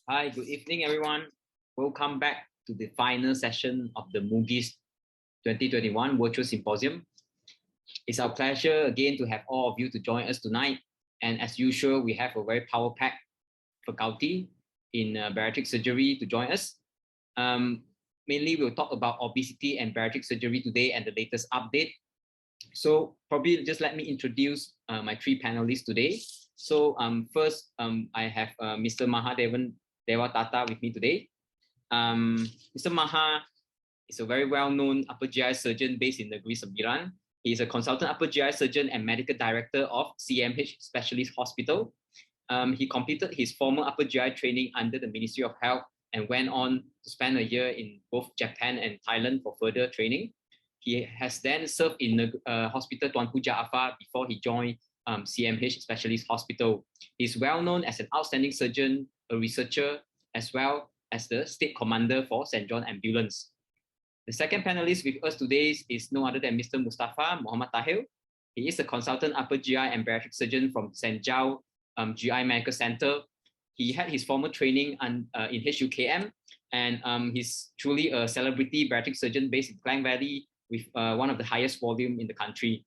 Hi, good evening, everyone. Welcome back to the final session of the MUGIS 2021 Virtual Symposium. It's our pleasure again to have all of you to join us tonight. And as usual, we have a very power-packed faculty in bariatric surgery to join us. Mainly, we'll talk about obesity and bariatric surgery today and the latest update. So probably just let me introduce my three panelists today. So first, I have Mr. Mahadevan Dewatata with me today. Mr. Maha is a very well-known upper GI surgeon based in Negeri Sembilan. He is a consultant upper GI surgeon and medical director of CMH Specialist Hospital. He completed his formal upper GI training under the Ministry of Health and went on to spend a year in both Japan and Thailand for further training. He has then served in the Hospital Tuanku Jaafar before he joined CMH Specialist Hospital. He's well known as an outstanding surgeon, a researcher, as well as the state commander for St. John Ambulance. The second panelist with us today is no other than Mr. Mustafa Muhammad Tahir. He is a consultant upper GI and bariatric surgeon from St. John GI Medical Center. He had his formal training in HUKM, and he's truly a celebrity bariatric surgeon based in Klang Valley with one of the highest volume in the country.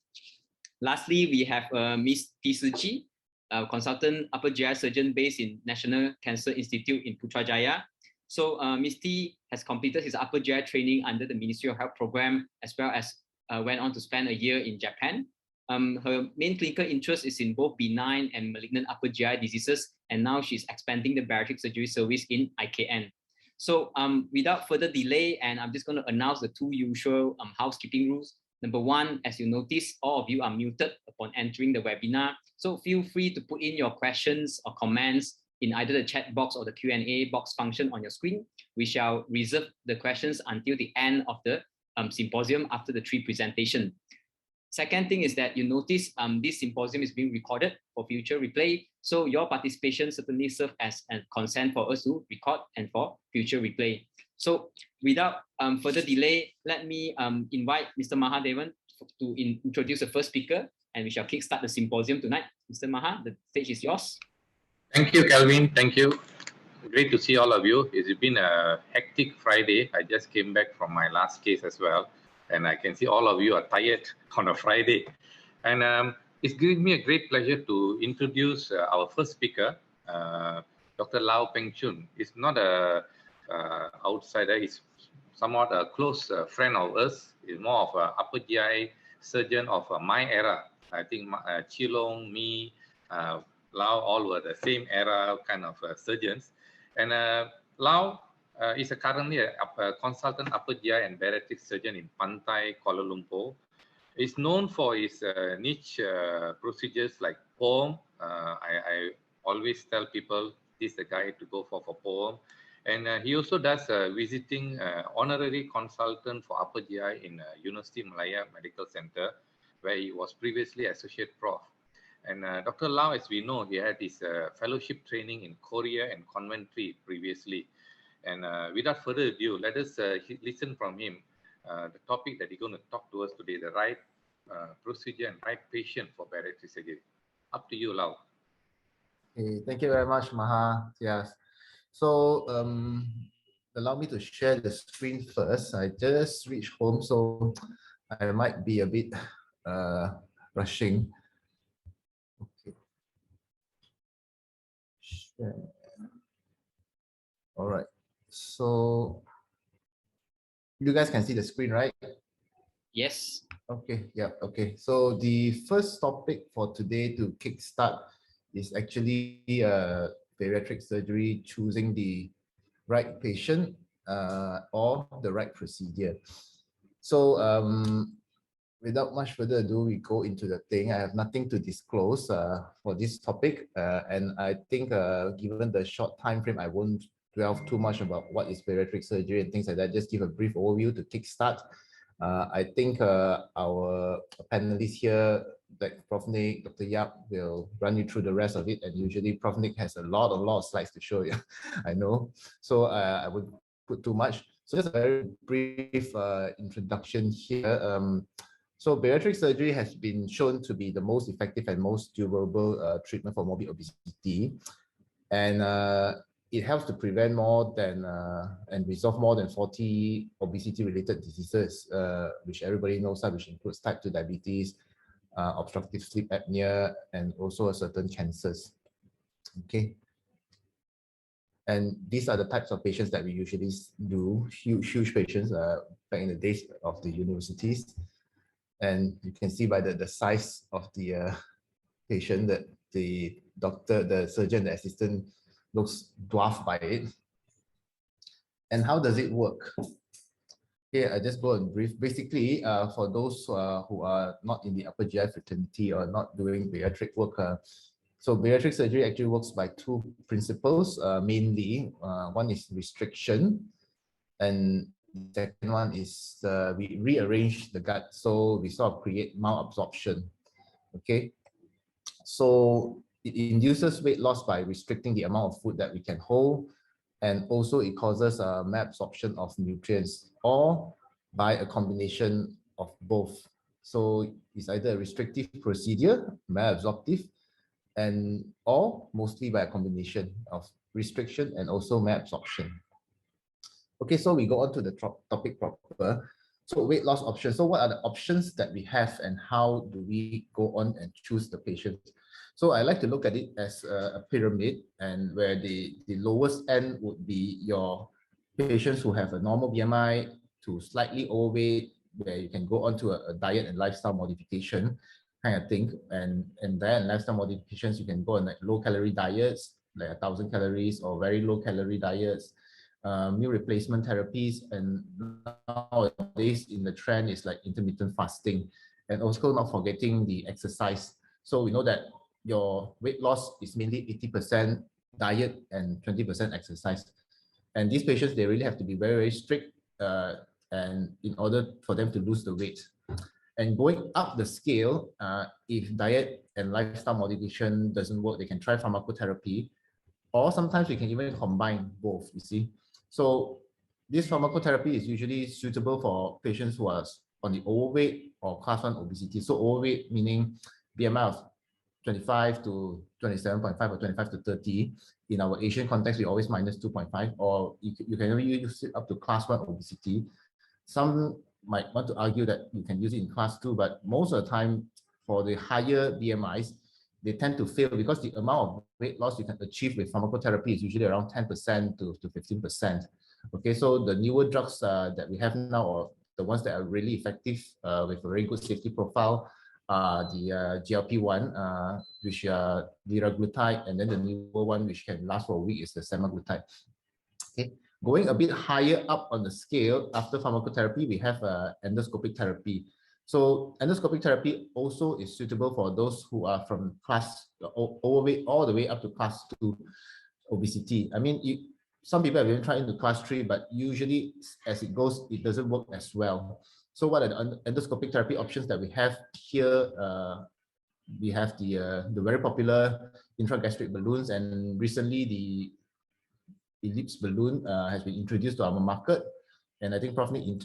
Lastly, we have Ms. T. Suchi, a consultant upper GI surgeon based in National Cancer Institute in Putrajaya. So Ms. T has completed his upper GI training under the Ministry of Health program, as well as went on to spend a year in Japan. Her main clinical interest is in both benign and malignant upper GI diseases, and now she's expanding the bariatric surgery service in IKN. So without further delay, and I'm just going to announce the two usual housekeeping rules. Number one, as you notice, all of you are muted upon entering the webinar. So feel free to put in your questions or comments in either the chat box or the Q&A box function on your screen. We shall reserve the questions until the end of the symposium after the three presentation. Second thing is that you notice this symposium is being recorded for future replay. So your participation certainly serves as a consent for us to record and for future replay. So without further delay, let me invite Mr. Mahadevan to introduce the first speaker, and we shall kickstart the symposium tonight. Mr. Maha, the stage is yours. Thank you, Calvin. Thank you. Great to see all of you. It's been a hectic Friday. I just came back from my last case as well, and I can see all of you are tired on a Friday. And it's giving me a great pleasure to introduce our first speaker, Dr. Lau Peng Chun. He's not a outsider. He's somewhat a close friend of us. He's more of an upper GI surgeon of my era. I think Chilong, me, Lau, all were the same era kind of surgeons. And Lau is currently a consultant upper GI and bariatric surgeon in Pantai, Kuala Lumpur. He's known for his niche procedures like POEM. I always tell people this is the guy to go for POEM. And he also does visiting honorary consultant for upper GI in University Malaya Medical Center, where he was previously associate prof. And Dr. Lau, as we know, he had his fellowship training in Korea and Coventry previously. And without further ado, let us listen from him the topic that he's going to talk to us today, the right procedure and right patient for bariatric surgery. Up to you, Lau. Okay, thank you very much, Maha. Yes. So allow me to share the screen first. I just reached home, so I might be a bit rushing. Okay. Share. All right. So you guys can see the screen, right? Yes. Okay. Yeah. Okay. So the first topic for today to kickstart is actually bariatric surgery, choosing the right patient or the right procedure. So without much further ado, we go into the thing. I have nothing to disclose for this topic, and I think given the short time frame, I won't delve too much about what is bariatric surgery and things like that. Just give a brief overview to kickstart. I think our panelists here, like Prof. Nick, Dr. Yap, will run you through the rest of it. And usually Prof. Nick has a lot of slides to show you, I know. So I would put too much. So just a very brief introduction here. So bariatric surgery has been shown to be the most effective and most durable treatment for morbid obesity. And it helps to prevent more than and resolve more than 40 obesity-related diseases, which everybody knows, which includes type 2 diabetes, obstructive sleep apnea, and also certain cancers. Okay. And these are the types of patients that we usually do, huge patients back in the days of the universities. And you can see by the size of the patient that the doctor, the surgeon, the assistant looks dwarfed by it. And how does it work? Here, I just go and brief. Basically, for those who are not in the upper GI fraternity or not doing bariatric work, so bariatric surgery actually works by two principles, mainly. One is restriction, and the second one is we rearrange the gut, so we sort of create malabsorption. Okay, so it induces weight loss by restricting the amount of food that we can hold, and also it causes malabsorption of nutrients, or by a combination of both. So it's either a restrictive procedure, malabsorptive, and or mostly by a combination of restriction and also malabsorption. Okay, so we go on to the topic proper. So weight loss options. So what are the options that we have, and how do we go on and choose the patients? So I like to look at it as a pyramid, and where the lowest end would be your patients who have a normal BMI to slightly overweight, where you can go on to a diet and lifestyle modification kind of thing. And diet and lifestyle modifications, you can go on like low calorie diets, like 1,000 calories, or very low calorie diets, meal replacement therapies, and nowadays in the trend is like intermittent fasting, and also not forgetting the exercise. So we know that your weight loss is mainly 80% diet and 20% exercise. And these patients, they really have to be very, very strict and in order for them to lose the weight. And going up the scale, if diet and lifestyle modification doesn't work, they can try pharmacotherapy, or sometimes we can even combine both, you see. So this pharmacotherapy is usually suitable for patients who are on the overweight or class 1 obesity. So overweight meaning BMI of 25 to 27.5 or 25 to 30. In our Asian context, we always minus 2.5, or you can only use it up to class 1 obesity. Some might want to argue that you can use it in class 2, but most of the time for the higher BMIs, they tend to fail because the amount of weight loss you can achieve with pharmacotherapy is usually around 10% to 15%. Okay, so the newer drugs that we have now, or the ones that are really effective with a very good safety profile, the GLP-1, which are Liraglutide, and then the newer one which can last for a week is the semaglutide. Okay, going a bit higher up on the scale, after pharmacotherapy, we have endoscopic therapy. So endoscopic therapy also is suitable for those who are from class overweight all the way up to class 2 obesity. I mean, some people have even tried into class 3, but usually as it goes, it doesn't work as well. So what are the endoscopic therapy options that we have here? We have the very popular intragastric balloons, and recently the ellipse balloon has been introduced to our market. And I think Prof. Nick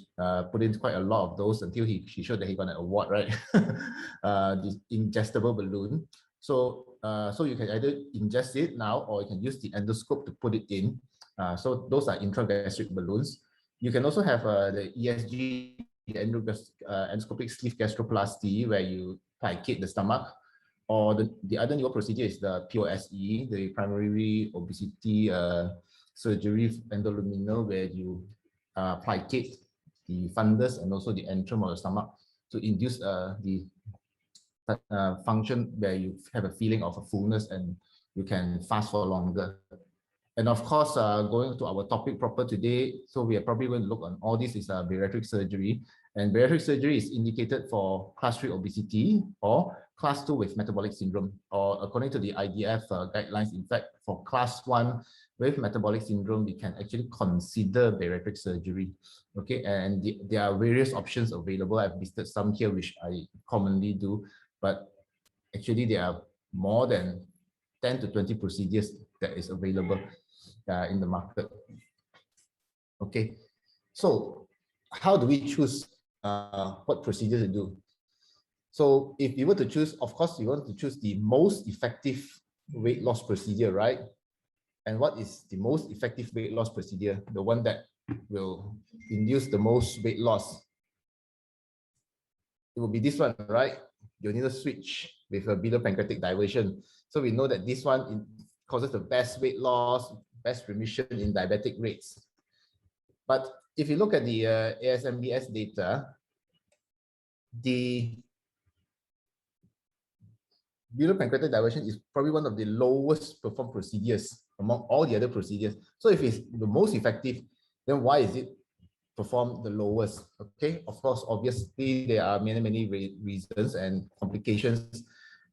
put in quite a lot of those until he showed that he got an award, right? The ingestible balloon. So you can either ingest it now, or you can use the endoscope to put it in. So those are intragastric balloons. You can also have the ESG, the endoscopic sleeve gastroplasty, where you plicate the stomach. Or the other newer procedure is the POSE, the primary obesity surgery endoliminal, where you plicate the fundus and also the antrum of the stomach to induce the function where you have a feeling of a fullness and you can fast for longer. And of course, going to our topic proper today, so we are probably going to look on all this is bariatric surgery. And bariatric surgery is indicated for class 3 obesity or class 2 with metabolic syndrome, or according to the IDF guidelines, in fact, for class 1 with metabolic syndrome, we can actually consider bariatric surgery. Okay, and there are various options available. I've listed some here, which I commonly do, but actually there are more than 10 to 20 procedures that is available in the market. Okay, so how do we choose what procedures to do? So if you were to choose, of course, you want to choose the most effective weight loss procedure, right? And what is the most effective weight loss procedure? The one that will induce the most weight loss. It will be this one, right? You need to switch with a biliopancreatic diversion. So we know that this one causes the best weight loss, best remission in diabetic rates. But if you look at the ASMBS data, the biliopancreatic diversion is probably one of the lowest performed procedures among all the other procedures. So if it's the most effective, then why is it performed the lowest? Okay, of course, obviously there are many reasons, and complications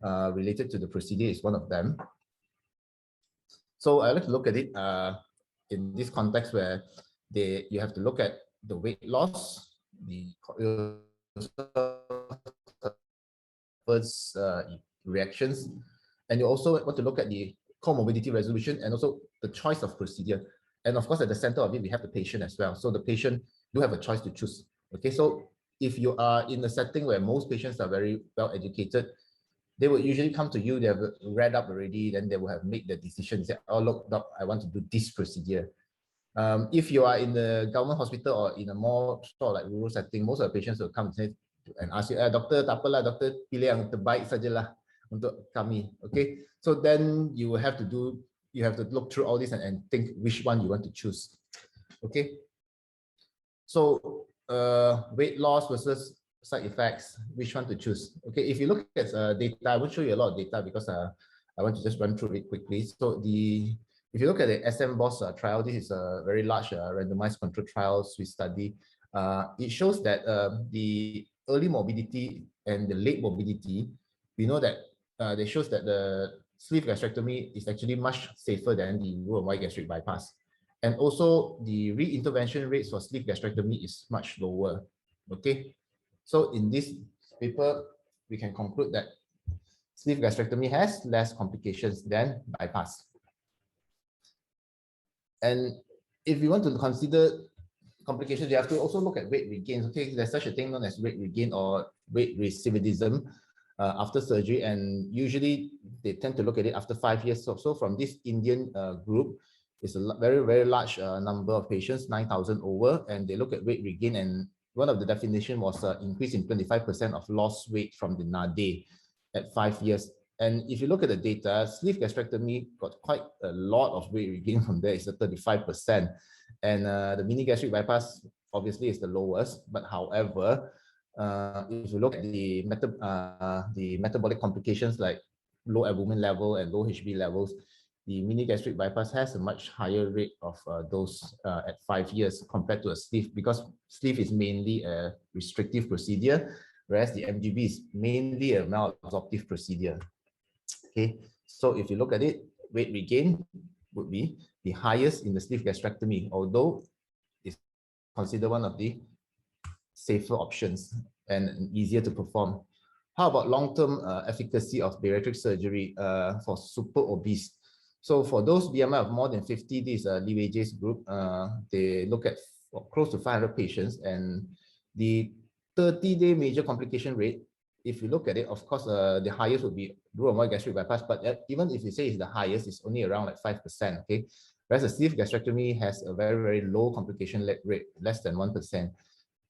related to the procedure is one of them. So I like to look at it in this context where you have to look at the weight loss, the reactions, and you also want to look at the comorbidity resolution and also the choice of procedure. And of course, at the center of it, we have the patient as well. So the patient do have a choice to choose. Okay, so if you are in a setting where most patients are very well educated, they will usually come to you, they have read up already, then they will have made the decision, say, oh, look, doc, I want to do this procedure. If you are in the government hospital or in a more sort of like rural setting, most of the patients will come and ask you, doktor, tak apalah, doktor, pilih yang terbaik sajalah untuk kami. Okay, so then you have to look through all this and think which one you want to choose. Okay, so weight loss versus side effects, which one to choose? Okay, if you look at data, I won't show you a lot of data because I want to just run through it quickly. So if you look at the SMBOSS trial, this is a very large randomized controlled trial Swiss study. It shows that the early morbidity and the late morbidity, we know that it shows that the sleeve gastrectomy is actually much safer than the roux-en-y gastric bypass. And also the re-intervention rates for sleeve gastrectomy is much lower. Okay, so in this paper, we can conclude that sleeve gastrectomy has less complications than bypass. And if you want to consider complications, you have to also look at weight regain. Okay, there's such a thing known as weight regain or weight recidivism after surgery, and usually they tend to look at it after 5 years. So from this Indian group, it's a very large number of patients, 9,000 over, and they look at weight regain, and one of the definition was increase in 25% of lost weight from the NADE at 5 years. And if you look at the data, sleeve gastrectomy got quite a lot of weight regain from there. It's a 35%. And the mini gastric bypass obviously is the lowest. But however, if you look at the metabolic complications like low albumin level and low HB levels, the mini gastric bypass has a much higher rate of those at 5 years compared to a sleeve, because sleeve is mainly a restrictive procedure, whereas the MGB is mainly a malabsorptive procedure. Okay, so if you look at it, weight regain would be the highest in the sleeve gastrectomy, although it's considered one of the safer options and easier to perform. How about long-term efficacy of bariatric surgery for super obese? So for those BMI of more than 50, this Liraglutide's group, they look at close to 500 patients, and the 30-day major complication rate, if you look at it, of course, the highest would be roux-en-y gastric bypass, but even if you say it's the highest, it's only around like 5%, okay? Whereas the sleeve gastrectomy has a very low complication rate, less than 1%.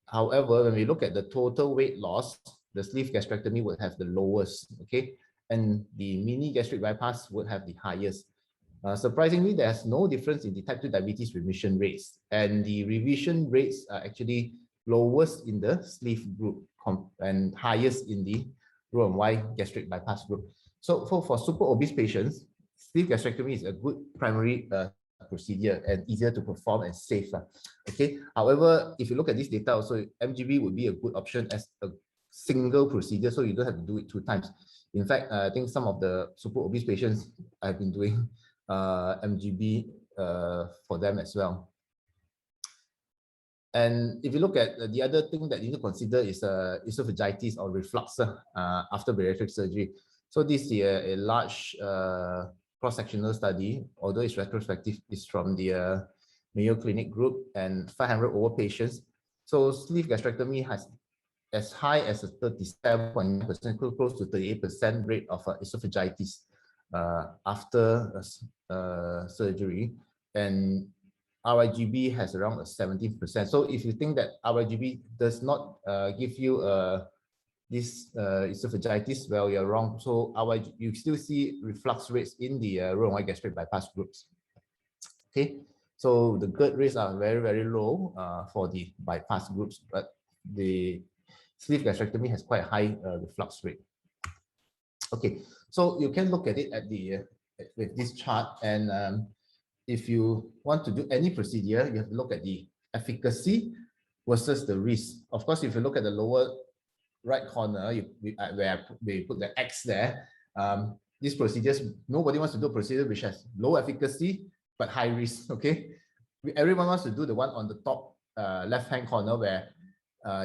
However, when we look at the total weight loss, the sleeve gastrectomy would have the lowest, okay? And the mini gastric bypass would have the highest. Surprisingly, there's no difference in the type 2 diabetes remission rates, and the revision rates are actually lowest in the sleeve group and highest in the roux-en-y gastric bypass group. So for super obese patients, sleeve gastrectomy is a good primary procedure and easier to perform and safe. Okay. However, if you look at this data also, MGB would be a good option as a single procedure, so you don't have to do it 2 times. In fact, I think some of the super obese patients, I've been doing MGB for them as well. And if you look at the other thing that you need to consider is esophagitis or reflux after bariatric surgery. So this is a large cross-sectional study, although it's retrospective, is from the Mayo Clinic group and 500 over patients. So sleeve gastrectomy has as high as a 37.9%, close to 38% rate of esophagitis. after surgery, and RIGB has around 17%. So if you think that RIGB does not give you this esophagitis, well, you're wrong. So you still see reflux rates in the room-wide gastric bypass groups. Okay, so the GERD rates are very, very low for the bypass groups, but the sleeve gastrectomy has quite a high reflux rate. Okay, so you can look at it at the with this chart, and if you want to do any procedure, you have to look at the efficacy versus the risk. Of course, if you look at the lower right corner, where we put the X there, these procedures, nobody wants to do a procedure which has low efficacy but high risk. Okay, everyone wants to do the one on the top left-hand corner where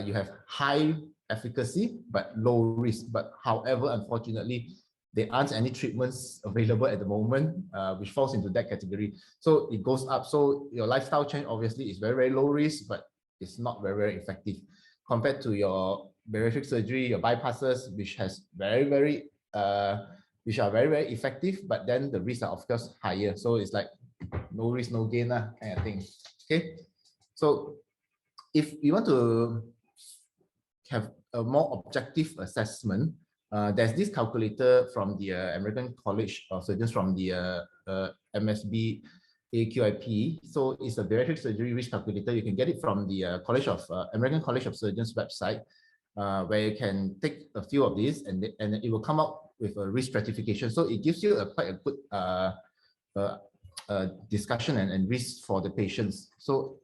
you have high efficacy but low risk. But however, unfortunately, there aren't any treatments available at the moment, which falls into that category. So it goes up. So your lifestyle change obviously is very, very low risk, but it's not very, very effective compared to your bariatric surgery, your bypasses, which are very, very effective, but then the risks are of course higher. So it's like no risk, no gain kind of thing. Okay, so if you want to have a more objective assessment, there's this calculator from the American College of Surgeons, from the MSB AQIP. So it's a bariatric surgery risk calculator. You can get it from the American College of Surgeons website, where you can take a few of these, and it will come up with a risk stratification. So it gives you quite a good discussion and risk for the patients. So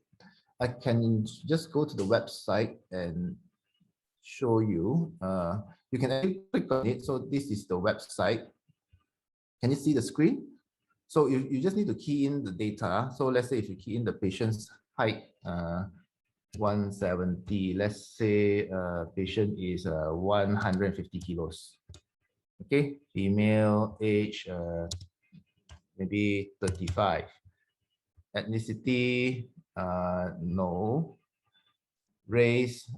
I can just go to the website and show you. You can actually click on it. So this is the website. Can you see the screen? So you just need to key in the data. So let's say if you key in the patient's height, 170, let's say patient is 150 kilos. Okay, female, age maybe 35. Ethnicity, no. Race,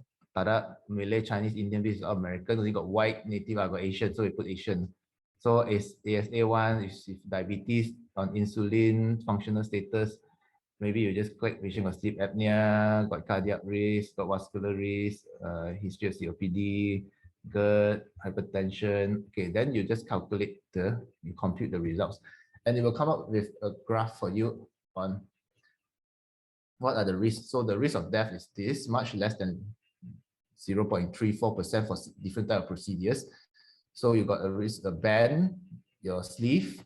Malay, Chinese, Indian, this is American. We got white, native, I got Asian, so we put Asian. So it's ASA1, if diabetes, on insulin, functional status. Maybe you just click patient got sleep apnea, got cardiac risk, got vascular risk, history of COPD, GERD, hypertension. Okay, then you just calculate you compute the results, and it will come up with a graph for you on what are the risks. So the risk of death is this, much less than 0.34% for different type of procedures. So you got a risk of band, your sleeve.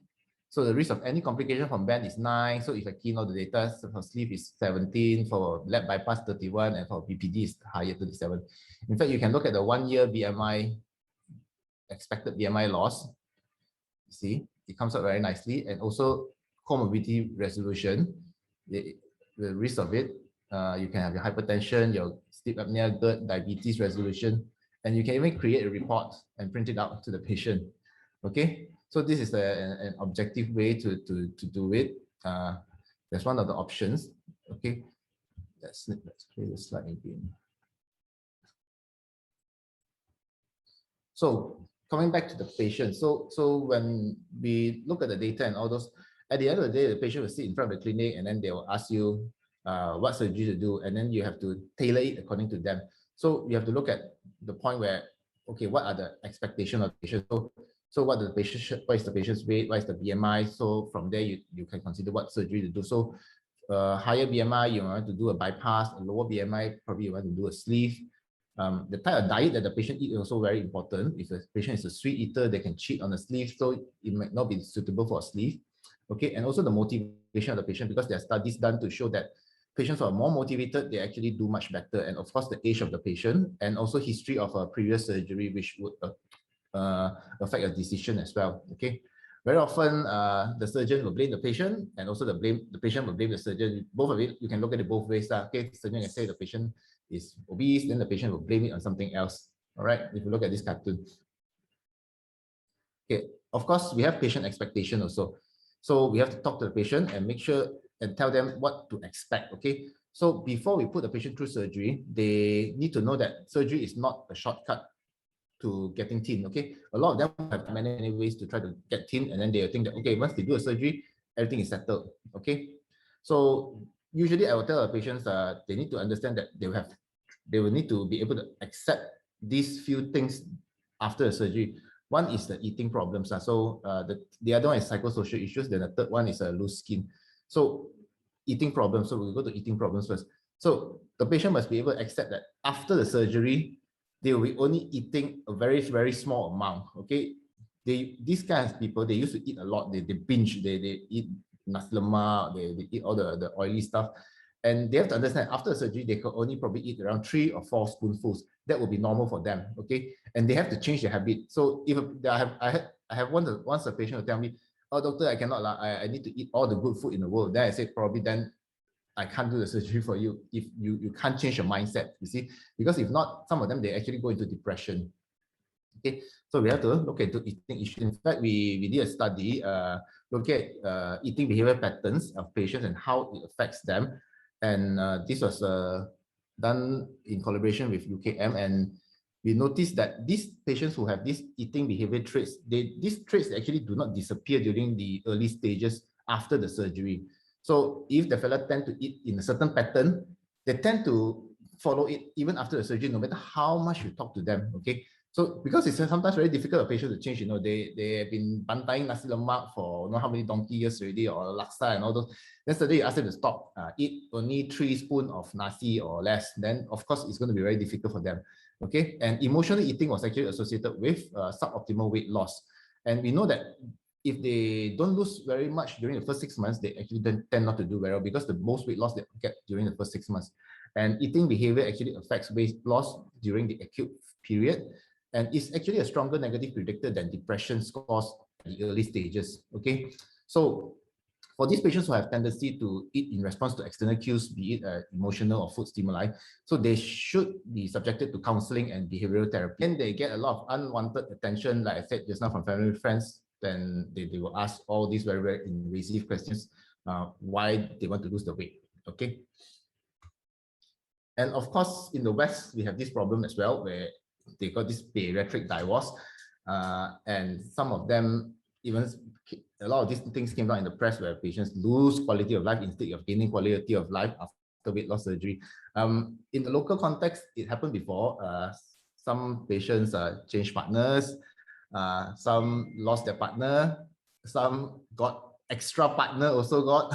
So the risk of any complication from band is 9. So if I key in all the data, so for sleeve is 17, for lap bypass 31, and for BPD is higher, 37. In fact, you can look at the 1 year BMI, expected BMI loss. You see, it comes out very nicely, and also comorbidity resolution, the risk of it. You can have your hypertension, your sleep apnea, GERD, diabetes resolution, and you can even create a report and print it out to the patient. Okay, so this is an objective way to do it. That's one of the options. Okay, let's play the slide again. So coming back to the patient, so when we look at the data and all those, at the end of the day, the patient will sit in front of the clinic, and then they will ask you what surgery to do, and then you have to tailor it according to them. So you have to look at the point where, okay, what are the expectations of the patient? So what is the patient's weight? What is the BMI? So from there, you can consider what surgery to do. So higher BMI, you want to do a bypass. A lower BMI, probably you want to do a sleeve. The type of diet that the patient eats is also very important. If the patient is a sweet eater, they can cheat on a sleeve, so it might not be suitable for a sleeve. Okay, and also the motivation of the patient, because there are studies done to show that patients who are more motivated, they actually do much better. And of course, the age of the patient, and also history of a previous surgery, which would affect a decision as well. Okay, very often the surgeon will blame the patient, and also the patient will blame the surgeon. Both of it, you can look at it both ways. Okay, the surgeon can say the patient is obese, then the patient will blame it on something else. All right, if you look at this cartoon. Okay, of course, we have patient expectation also. So we have to talk to the patient and make sure and tell them what to expect. Okay, so before we put the patient through surgery, they need to know that surgery is not a shortcut to getting thin. Okay, a lot of them have many ways to try to get thin, and then they think that okay, once they do a surgery, everything is settled. Okay, so usually I will tell our patients they need to understand that they will need to be able to accept these few things after the surgery. One is the eating problems. So the other one is psychosocial issues. Then the third one is loose skin. So eating problems. So we'll go to eating problems first. So the patient must be able to accept that after the surgery, they will be only eating a very, very small amount. Okay. These kinds of people, they used to eat a lot. They binge, they eat nasi lemak, they eat all the oily stuff. And they have to understand after surgery, they can only probably eat around 3 or 4 spoonfuls. That will be normal for them. Okay. And they have to change their habit. So if I have once a patient will tell me, oh, doctor, I cannot, I need to eat all the good food in the world. Then I say, probably then I can't do the surgery for you if you can't change your mindset, you see, because if not, some of them, they actually go into depression. Okay, so we have to look into eating issues. In fact, we did a study, look at eating behavior patterns of patients and how it affects them. And this was done in collaboration with UKM, and we noticed that these patients who have these eating behavior traits, these traits actually do not disappear during the early stages after the surgery. So if the fella tend to eat in a certain pattern, they tend to follow it even after the surgery, no matter how much you talk to them. Okay, so because it's sometimes very difficult for patients to change, you know, they have been bantaing nasi lemak for how many donkey years already, or laksa and all those. Then suddenly you ask them to stop, eat only 3 spoons of nasi or less, then of course it's going to be very difficult for them. Okay, and emotional eating was actually associated with suboptimal weight loss. And we know that if they don't lose very much during the first 6 months, they actually tend not to do very well, because the most weight loss they get during the first 6 months. And eating behavior actually affects weight loss during the acute period, and it's actually a stronger negative predictor than depression scores at the early stages. Okay, so for these patients who have tendency to eat in response to external cues, be it emotional or food stimuli, so they should be subjected to counseling and behavioral therapy. And they get a lot of unwanted attention, like I said just now, from family and friends. Then they will ask all these very, very invasive questions, why they want to lose the weight. Okay. And of course, in the West, we have this problem as well, where they got this bariatric divorce, and some of them, even a lot of these things came out in the press, where patients lose quality of life instead of gaining quality of life after weight loss surgery. In the local context, it happened before. Some patients changed partners, some lost their partner, some got extra partner also got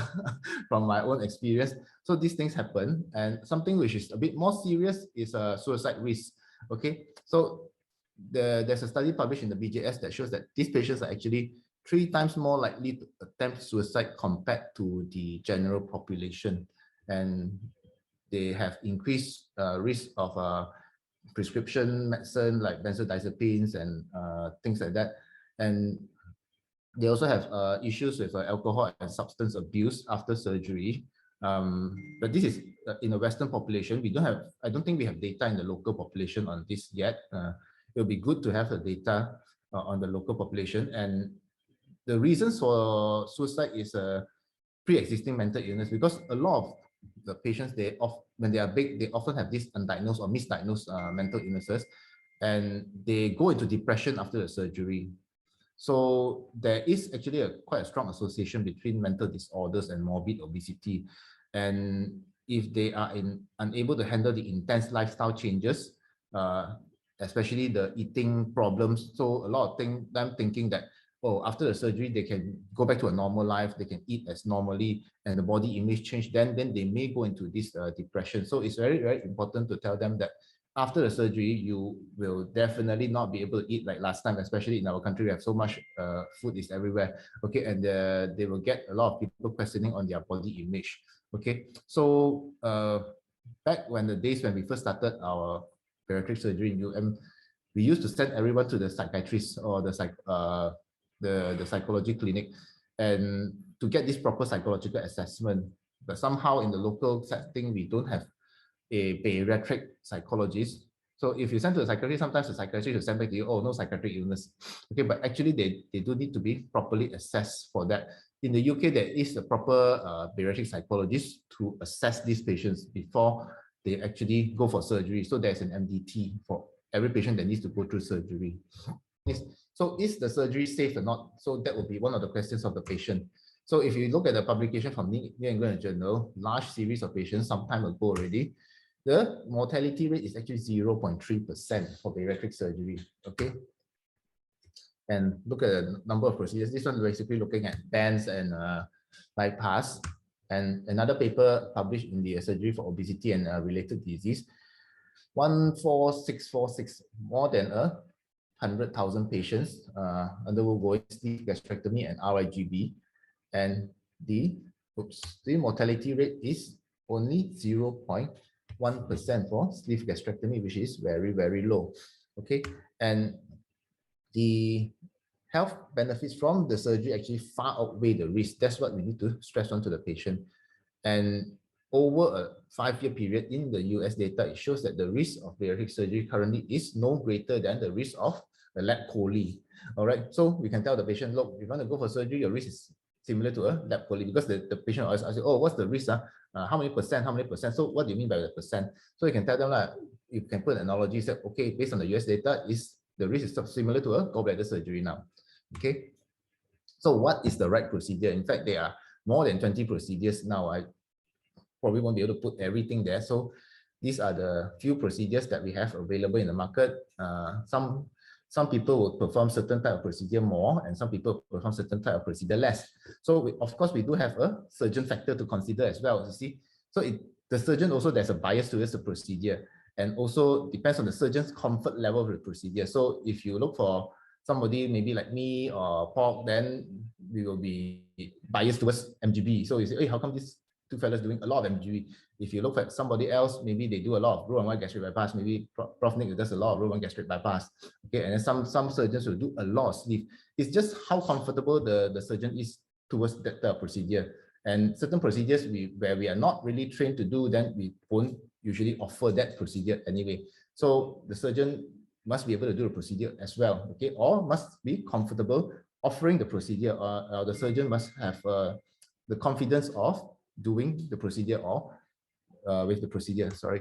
from my own experience. So these things happen, and something which is a bit more serious is suicide risk. Okay, so there's a study published in the BJS that shows that these patients are actually 3 times more likely to attempt suicide compared to the general population, and they have increased risk of prescription medicine like benzodiazepines and things like that. And they also have issues with alcohol and substance abuse after surgery. But this is in the Western population. I don't think we have data in the local population on this yet. It will be good to have the data on the local population. And the reasons for suicide is a pre-existing mental illness, because a lot of the patients, when they are big, they often have this undiagnosed or misdiagnosed mental illnesses, and they go into depression after the surgery. So there is actually quite a strong association between mental disorders and morbid obesity. And if they are unable to handle the intense lifestyle changes, especially the eating problems, so a lot of them thinking that, oh, after the surgery, they can go back to a normal life, they can eat as normally, and the body image change, then they may go into this depression. So it's very, very important to tell them that after the surgery, you will definitely not be able to eat like last time, especially in our country. We have so much food is everywhere. Okay, and they will get a lot of people questioning on their body image. Okay, so back when the days when we first started our bariatric surgery in UM, we used to send everyone to the psychiatrist or the psychology clinic, and to get this proper psychological assessment. But somehow in the local setting, we don't have a bariatric psychologist. So if you send to a psychiatrist, sometimes the psychiatrist will send back to you, oh, no psychiatric illness. Okay, but actually they do need to be properly assessed for that. In the UK, there is a proper bariatric psychologist to assess these patients before they actually go for surgery. So there's an MDT every patient that needs to go through surgery. So is the surgery safe or not? So that will be one of the questions of the patient. So if you look at the publication from New England Journal, large series of patients some time ago already, the mortality rate is actually 0.3% for bariatric surgery, okay? And look at the number of procedures. This one is basically looking at bands and bypass. And another paper published in the Surgery for Obesity and Related Disease, 14646, more than 100,000 patients undergoing sleeve gastrectomy and RIGB, and the mortality rate is only 0.1% for sleeve gastrectomy, which is very, very low. Okay, and the health benefits from the surgery actually far outweigh the risk. That's what we need to stress on to the patient. And over a 5-year period in the US data, it shows that the risk of bariatric surgery currently is no greater than the risk of the lab chole. All right, so we can tell the patient, look, if you want to go for surgery, your risk is similar to a lab chole, because the patient always asks, oh, what's the risk? How many percent? How many percent? So what do you mean by the percent? So you can tell them that you can put an analogy, say, okay, based on the US data, the risk is similar to a gallbladder surgery now. Okay, so what is the right procedure? In fact, there are more than 20 procedures now. I probably won't be able to put everything there. So these are the few procedures that we have available in the market. Some people will perform certain type of procedure more, and some people perform certain type of procedure less. So of course, we do have a surgeon factor to consider as well, you see. So the surgeon also, there's a bias towards the procedure, and also depends on the surgeon's comfort level of the procedure. So if you look for somebody maybe like me or Paul, then we will be biased towards MGB. So you say, hey, how come these two fellas doing a lot of MGB? If you look at somebody else, maybe they do a lot of row and wide gastric bypass, maybe Prof. Nick does a lot of row and gastric bypass. Okay, and then some surgeons will do a lot of sleeve. It's just how comfortable the surgeon is towards that procedure. And certain procedures where we are not really trained to do, then we won't usually offer that procedure anyway. So the surgeon must be able to do the procedure as well, okay, or must be comfortable offering the procedure, or the surgeon must have the confidence of doing the procedure or with the procedure, sorry.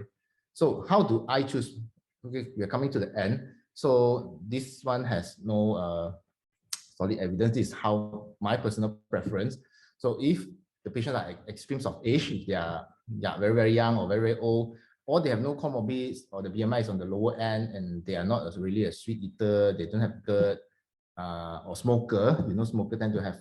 So how do I choose? Okay, we are coming to the end. So this one has no solid evidence. This is how my personal preference. So if the patients are extremes of age, if they are very, very young or very, very old, or they have no comorbidities, or the BMI is on the lower end, and they are not really a sweet eater, they don't have GERD, or smoker, smoker tend to have,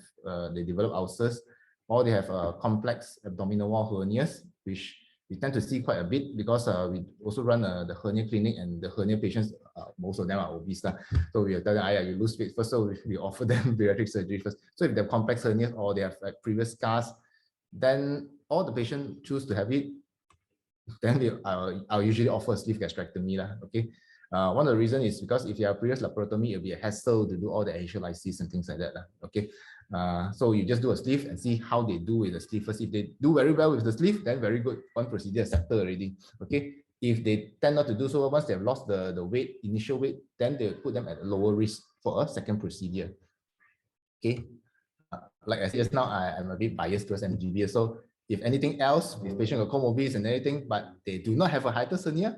they develop ulcers, or they have complex abdominal wall hernias, which we tend to see quite a bit because we also run the hernia clinic, and the hernia patients, most of them are obese. So we tell them, you lose weight first, so we offer them bariatric surgery first. So if they have complex hernias or they have previous scars, then all the patients choose to have it, then I'll usually offer a sleeve gastrectomy. Okay. One of the reasons is because if you have previous laparotomy, it'll be a hassle to do all the axial lysis and things like that. Okay. So you just do a sleeve and see how they do with the sleeve first. If they do very well with the sleeve, then very good. One procedure accepted already. Okay. If they tend not to do so, once they have lost the weight, initial weight, then they put them at a lower risk for a second procedure. Okay. Like I said just now, I'm a bit biased towards MGB. So if anything else, if patient got comorbidities and anything, but they do not have a hiatus hernia,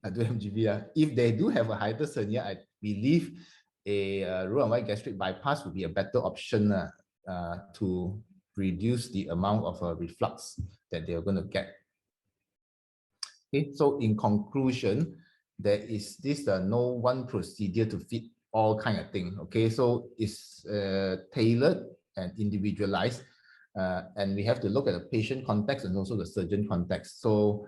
I do MGB. If they do have a hiatus hernia, I believe a row and wide gastric bypass would be a better option to reduce the amount of reflux that they are going to get. Okay, so in conclusion, there is this no one procedure to fit all kind of thing. Okay, so it's tailored and individualized. And we have to look at the patient context and also the surgeon context. So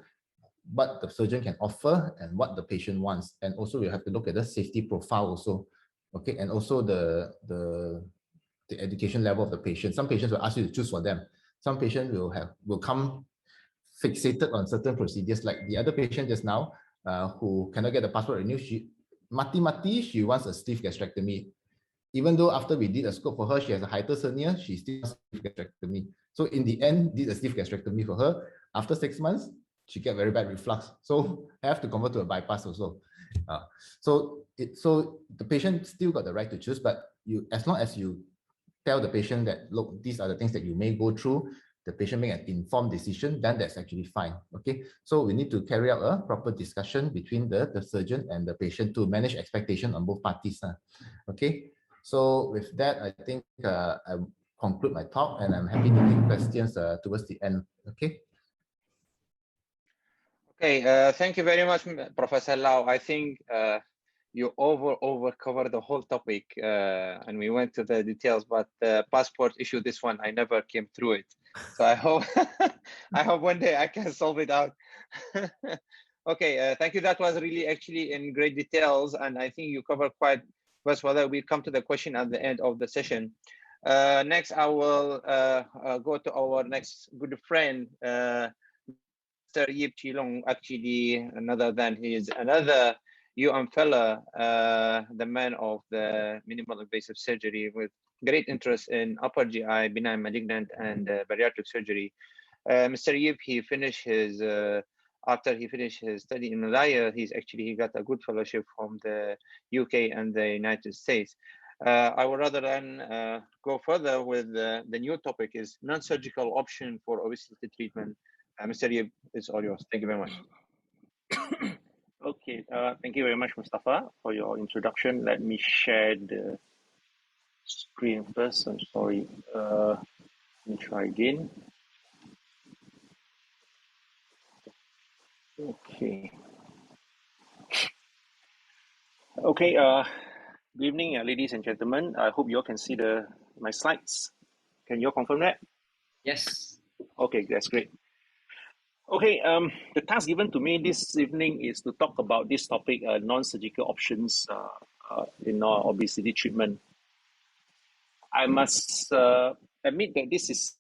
what the surgeon can offer and what the patient wants. And also we have to look at the safety profile also. Okay, and also the education level of the patient. Some patients will ask you to choose for them. Some patients will come fixated on certain procedures, like the other patient just now who cannot get the passport renewed. She wants a sleeve gastrectomy. Even though after we did a scope for her, she has a hiatus hernia, she still wants a sleeve gastrectomy. So in the end, did a sleeve gastrectomy for her. After 6 months, she get very bad reflux. So I have to convert to a bypass also. So the patient still got the right to choose, but as long as you tell the patient that, look, these are the things that you may go through, the patient make an informed decision, then that's actually fine. Okay, so we need to carry out a proper discussion between the surgeon and the patient to manage expectation on both parties. Okay, so with that, I think I conclude my talk, and I'm happy to take questions towards the end. Okay. Okay, thank you very much, Professor Lau. I think you over covered the whole topic, and we went to the details. But the passport issue, this one, I never came through it. So I hope I hope one day I can solve it out. Okay, thank you. That was really actually in great details, and I think you covered quite well. Whether we come to the question at the end of the session. Next, I will go to our next good friend. Mr. Yip Chilong, actually, he is another fellow, the man of the minimal invasive surgery with great interest in upper GI, benign, malignant, and bariatric surgery. Mr. Yip, he finished his, after he finished his study in Malaya, he got a good fellowship from the UK and the United States. I would rather than go further with the new topic is non-surgical option for obesity treatment. Mr. Yip, it's all yours. Thank you very much. Okay, thank you very much, Mustafa, for your introduction. Let me share the screen first. I'm sorry. Let me try again. Okay. Okay. Good evening, ladies and gentlemen. I hope you all can see my slides. Can you all confirm that? Yes. Okay, that's great. Okay, the task given to me this evening is to talk about this topic, non-surgical options in our obesity treatment. I must admit that this is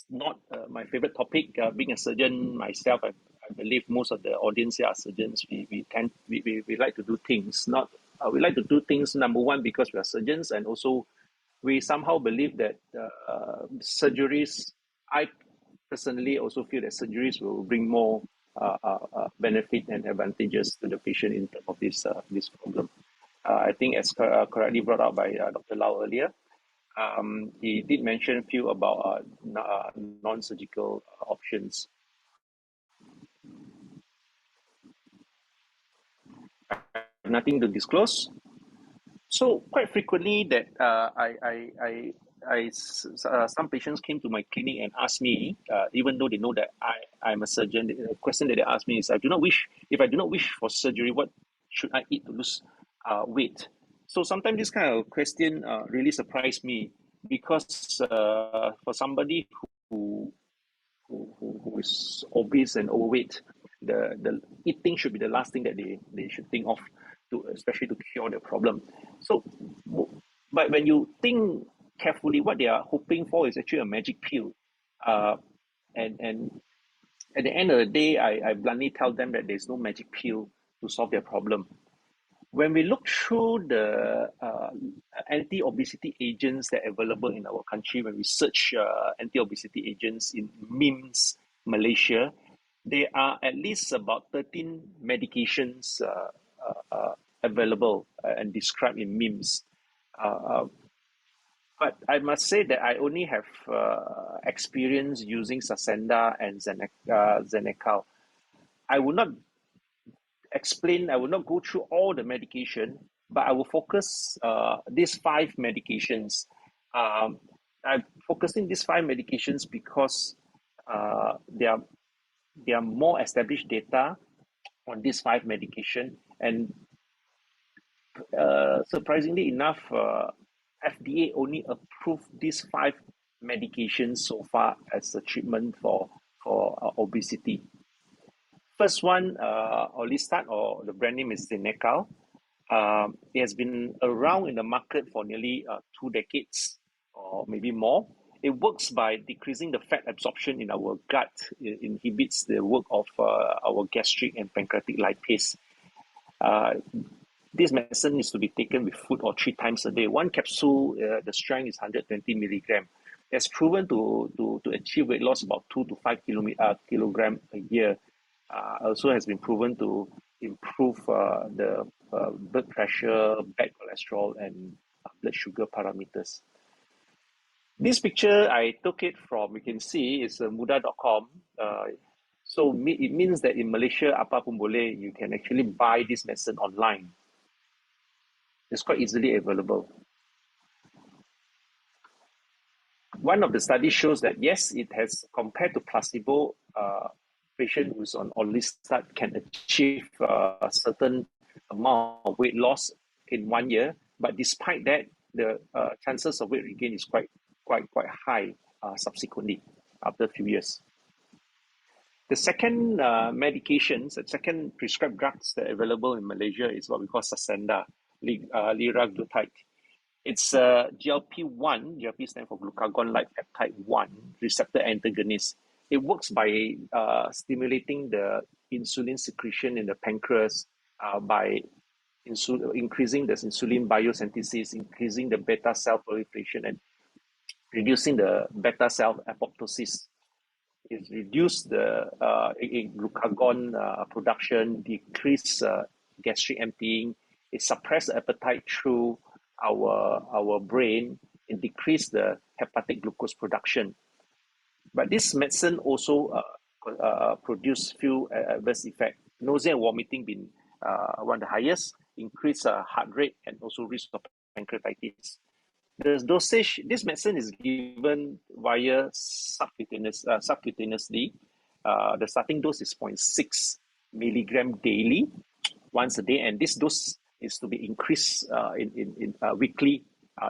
not my favorite topic. Being a surgeon myself, I believe most of the audience here are surgeons. We like to do things. We like to do things, number one, because we are surgeons, and also we somehow believe that surgeries, I personally also feel that surgeries will bring more benefit and advantages to the patient in terms of this problem. I think as correctly brought out by Dr. Lau earlier, he did mention a few about non-surgical options. I have nothing to disclose. So quite frequently that some patients came to my clinic and asked me, even though they know that I'm a surgeon, the question that they asked me is, if I do not wish for surgery, what should I eat to lose weight? So sometimes this kind of question really surprised me, because for somebody who is obese and overweight, the eating should be the last thing that they should think of, especially to cure the problem. So, but when you think carefully, what they are hoping for is actually a magic pill. And at the end of the day, I bluntly tell them that there's no magic pill to solve their problem. When we look through the anti-obesity agents that are available in our country, when we search anti-obesity agents in MIMS, Malaysia, there are at least about 13 medications available and described in MIMS. But I must say that I only have experience using Saxenda and Zenecal. I will not go through all the medication, but I will focus these 5 medications. I'm focusing these 5 medications because there are more established data on these 5 medications, and surprisingly enough, FDA only approved these 5 medications so far as a treatment for obesity. First one, the brand name is Zenecal. It has been around in the market for nearly 2 decades or maybe more. It works by decreasing the fat absorption in our gut. It inhibits the work of our gastric and pancreatic lipase. This medicine is to be taken with food or 3 times a day. One capsule, the strength is 120 milligram. It's proven to achieve weight loss about 2 to 5 kilogram a year. Also has been proven to improve the blood pressure, bad cholesterol, and blood sugar parameters. This picture, I took it from, you can see, it's muda.com. So it means that in Malaysia, apa pun boleh, you can actually buy this medicine online. It's quite easily available. One of the studies shows that yes, it has, compared to placebo, patient who's on Orlistat can achieve a certain amount of weight loss in 1 year. But despite that, the chances of weight regain is quite high subsequently after a few years. The second medications, the second prescribed drugs that are available in Malaysia is what we call Saxenda, Liraglutide. It's GLP-1, GLP stands for glucagon-like peptide 1 receptor antagonist. It works by stimulating the insulin secretion in the pancreas by increasing the insulin biosynthesis, increasing the beta cell proliferation, and reducing the beta cell apoptosis. It reduces the glucagon production, decrease gastric emptying, it suppresses appetite through our brain, and decrease the hepatic glucose production. But this medicine also produce few adverse effects. Nausea and vomiting being one of the highest, increased heart rate, and also risk of pancreatitis. The dosage, this medicine is given via subcutaneously. The starting dose is 0.6 milligram daily, once a day, and this dose is to be increased in weekly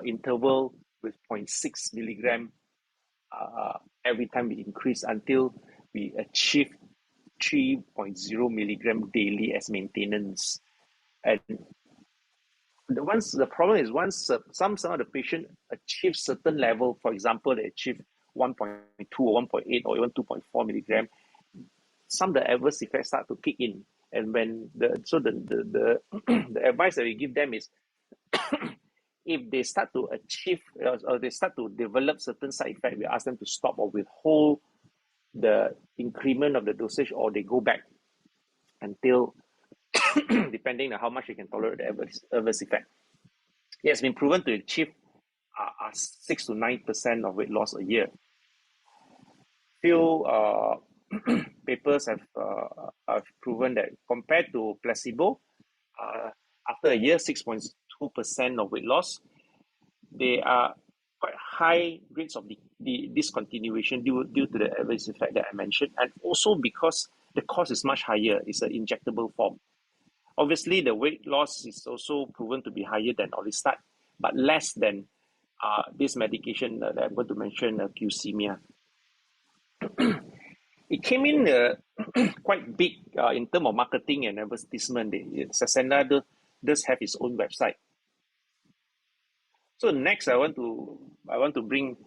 interval with 0.6 milligram every time we increase until we achieve 3.0 milligram daily as maintenance. And the problem is once some of the patient achieve certain level, for example, they achieve 1.2 or 1.8 or even 2.4 milligram, some of the adverse effects start to kick in. And when the advice that we give them is if they start to achieve or they start to develop certain side effects, we ask them to stop or withhold the increment of the dosage, or they go back until depending on how much you can tolerate the adverse effect. It has been proven to achieve 6 to 9% of weight loss a year. Few papers have proven that compared to placebo, after a year, 6.2% of weight loss, there are quite high rates of the discontinuation due to the adverse effect that I mentioned, and also because the cost is much higher. It's an injectable form. Obviously, the weight loss is also proven to be higher than Orlistat, but less than this medication that I'm going to mention, leucemia. It came in quite big in terms of marketing and advertisement. Saxenda does have its own website. So next, I want to bring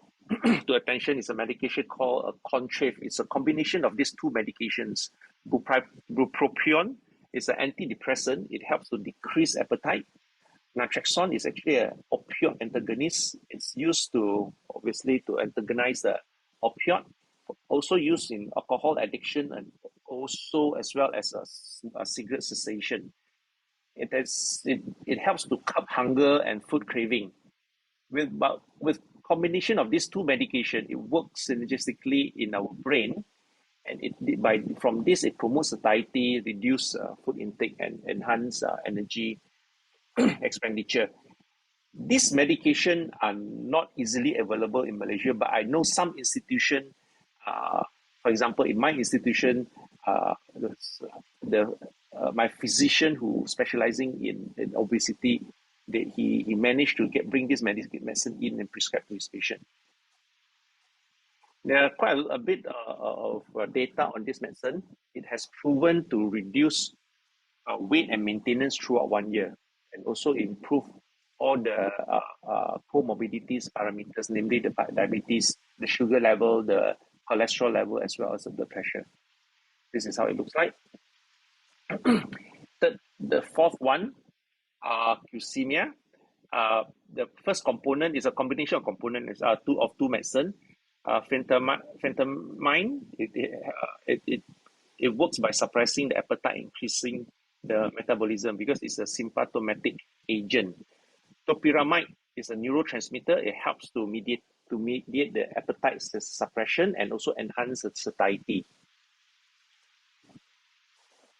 to attention is a medication called Contrave. It's a combination of these two medications. Bupropion is an antidepressant. It helps to decrease appetite. Naltrexone is actually an opioid antagonist. It's used to antagonize the opioid. Also used in alcohol addiction and also as well as a cigarette cessation. It helps to curb hunger and food craving. With combination of these two medications, it works synergistically in our brain, and from this it promotes satiety, reduce food intake, and enhance energy expenditure. These medications are not easily available in Malaysia, but I know some institution, for example, in my institution, my physician who specializing in obesity, he managed to bring this medicine in and prescribe to his patient. There are quite a bit of data on this medicine. It has proven to reduce weight and maintenance throughout 1 year, and also improve all the comorbidities parameters, namely the diabetes, the sugar level, the cholesterol level, as well as the blood pressure. This is how it looks like. The fourth one, leucemia. The first component is a combination of components of two medicine. Phentermine, it works by suppressing the appetite, increasing the metabolism because it's a symptomatic agent. Topiramate is a neurotransmitter. It helps to to mediate the appetite suppression and also enhance the satiety.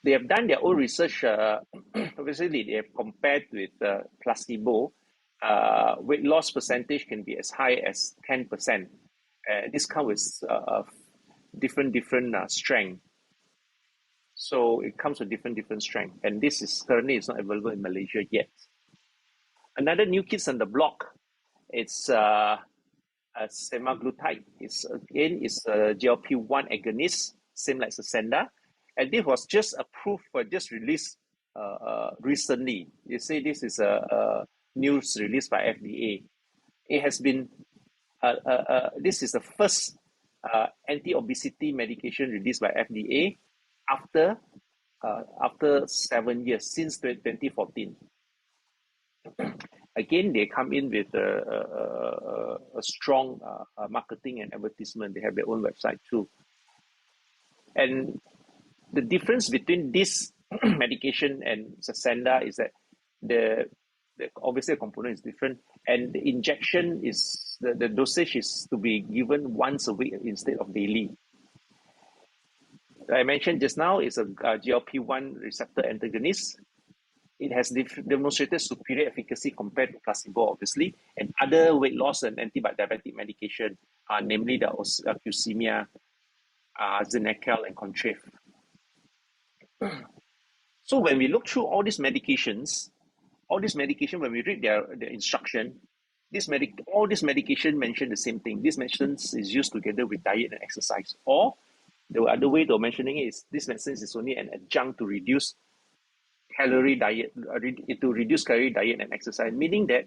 They have done their own research. Obviously, they have compared with placebo. Weight loss percentage can be as high as 10%. This comes with different strength. So it comes with different strength. And this is currently it's not available in Malaysia yet. Another new kids on the block, it's semaglutide. It's a GLP-1 agonist, same like Saxenda. And this was just approved for just released recently. You say this is a news released by FDA. It has been, this is the first anti-obesity medication released by FDA after 7 years, since 2014. Again, they come in with a strong marketing and advertisement. They have their own website too. And the difference between this medication and Saxenda is that obviously the component is different, and the injection is, the dosage is to be given once a week instead of daily. I mentioned just now, it's a GLP-1 receptor antagonist. It has demonstrated superior efficacy compared to placebo, obviously, and other weight loss and anti-diabetic medication, namely the Fusemia, Zenecal, and Contrave. So when we look through all these medications, when we read their instruction, all this medication mention the same thing. This medicine is used together with diet and exercise. Or the other way of mentioning it is this medicine is only an adjunct to reduce calorie diet, and exercise, meaning that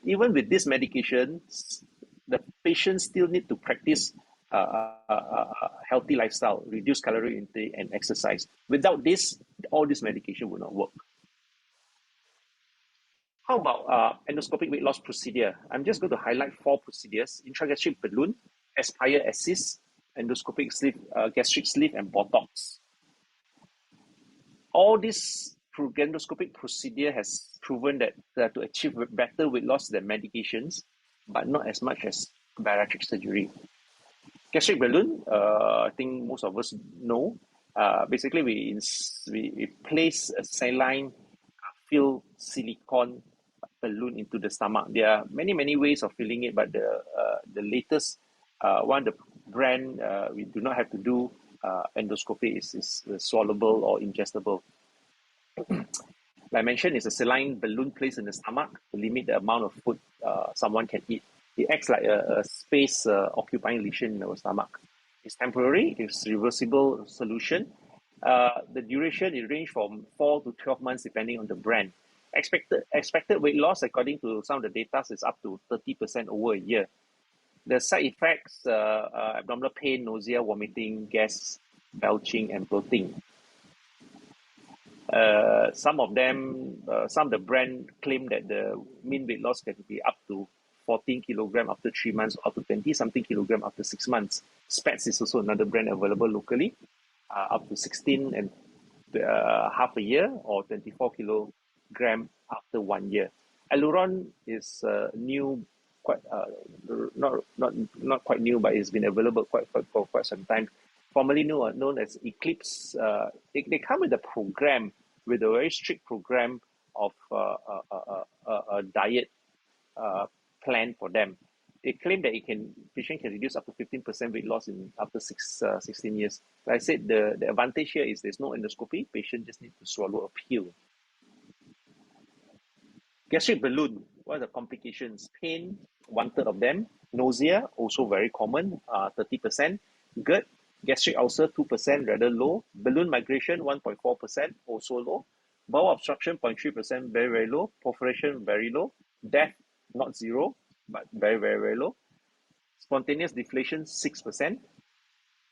even with this medication, the patient still need to practice a healthy lifestyle, reduce calorie intake and exercise. Without this, all this medication will not work. How about endoscopic weight loss procedure? I'm just going to highlight 4 procedures: intragastric balloon, aspire assist, endoscopic sleeve, gastric sleeve, and Botox. All this endoscopic procedure has proven that to achieve better weight loss than medications, but not as much as bariatric surgery. Gastric balloon, I think most of us know. Basically, we place a saline filled silicone balloon into the stomach. There are many ways of filling it, but the latest one, the brand, we do not have to do endoscopy, is swallowable or ingestible. Like I mentioned, it's a saline balloon placed in the stomach to limit the amount of food someone can eat. It acts like a space occupying lesion in our stomach. It's temporary, it's reversible solution. The duration is range from 4 to 12 months depending on the brand. Expected weight loss, according to some of the data, is up to 30% over a year. The side effects, abdominal pain, nausea, vomiting, gas, belching, and bloating. Some of the brand claim that the mean weight loss can be up to 14 kilogram after 3 months, or up to 20-something kilogram after 6 months. Spats is also another brand available locally, up to 16 and half a year, or 24 kilogram after 1 year. Aluron is new, not quite new, but it's been available for quite some time. Formerly known as Eclipse. They come with a program, with a very strict program of a diet plan for them. They claim that patient can reduce up to 15% weight loss after 16 years. Like I said, the advantage here is there's no endoscopy. Patient just need to swallow a pill. Gastric balloon, what are the complications? Pain, 1/3 of them. Nausea, also very common, 30%. GERD, gastric ulcer, 2%, rather low. Balloon migration, 1.4%, also low. Bowel obstruction, 0.3%, very, very low. Perforation, very low. Death, not 0, but very, very, very low. Spontaneous deflation, 6%.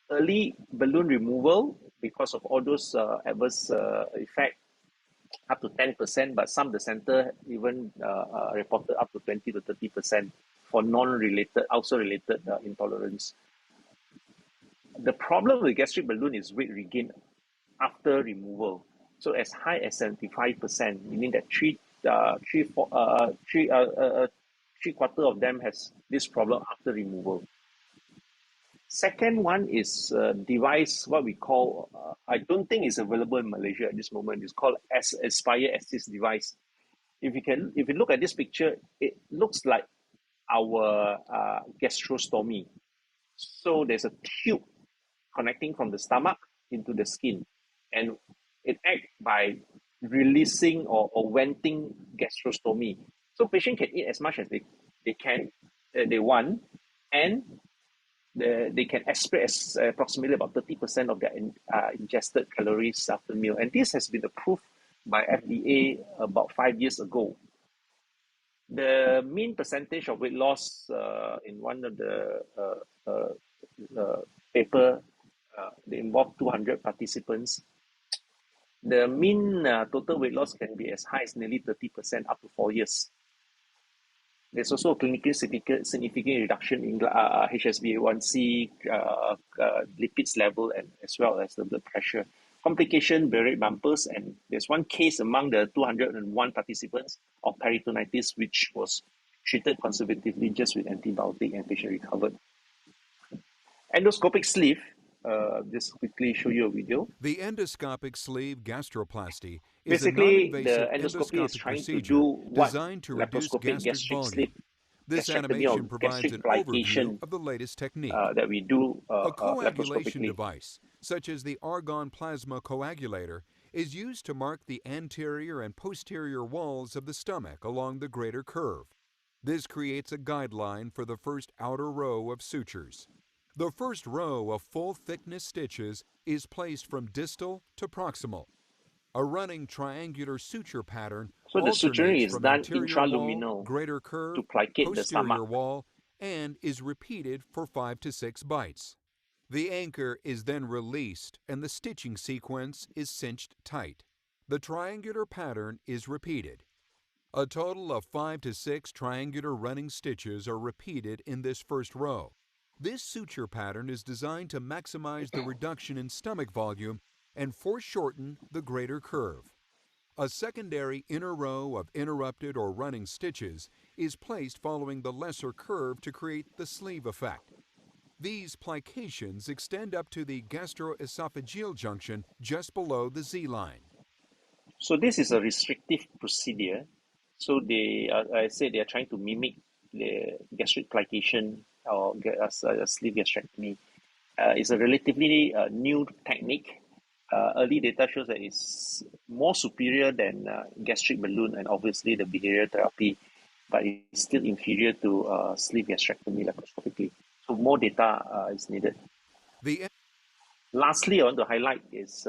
Early balloon removal, because of all those adverse effects, up to 10%, but some of the center even reported up to 20 to 30% for non-related, ulcer-related intolerance. The problem with gastric balloon is weight regain after removal. So as high as 75%, meaning that 3 3/4 of them has this problem after removal. Second one is device, what we call, I don't think it's available in Malaysia at this moment. It's called Aspire Assist device. If you look at this picture, it looks like our gastrostomy. So there's a tube connecting from the stomach into the skin, and it acts by releasing or venting gastrostomy. So patient can eat as much as they want, and they can aspirate approximately about 30% of their ingested calories after meal. And this has been approved by FDA about 5 years ago. The mean percentage of weight loss in one of the paper, they involved 200 participants. The mean total weight loss can be as high as nearly 30% up to 4 years. There's also a clinically significant reduction in HbA1c, lipids level, and as well as the blood pressure. Complication, Barrett bumpers, and there's one case among the 201 participants of peritonitis, which was treated conservatively just with antibiotic, and patient recovered. Endoscopic sleeve, just quickly show you a video. The endoscopic sleeve gastroplasty is Basically, a the non-invasive endoscopy is endoscopic trying to procedure do what designed to reduce laparoscopic gastric volume. sleeve, This gastrectomy animation or provides gastric an plication overview of the latest technique. that we do A coagulation laparoscopically. device, such as the argon plasma coagulator, is used to mark the anterior and posterior walls of the stomach along the greater curve. This creates a guideline for the first outer row of sutures. The first row of full-thickness stitches is placed from distal to proximal. A running triangular suture pattern So the suturing alternates is from done anterior wall, intraluminal greater curve, to placate the posterior stomach. wall, and is repeated for 5 to 6 bites. The anchor is then released and the stitching sequence is cinched tight. The triangular pattern is repeated. A total of 5 to 6 triangular running stitches are repeated in this first row. This suture pattern is designed to maximize the reduction in stomach volume and foreshorten the greater curve. A secondary inner row of interrupted or running stitches is placed following the lesser curve to create the sleeve effect. These plications extend up to the gastroesophageal junction just below the Z-line. So this is a restrictive procedure. So I said they are trying to mimic the gastric plication or sleeve gastrectomy. It's a relatively new technique. Early data shows that it's more superior than gastric balloon and obviously the behavioral therapy, but it's still inferior to sleeve gastrectomy laparoscopically. So more data is needed. Lastly, I want to highlight is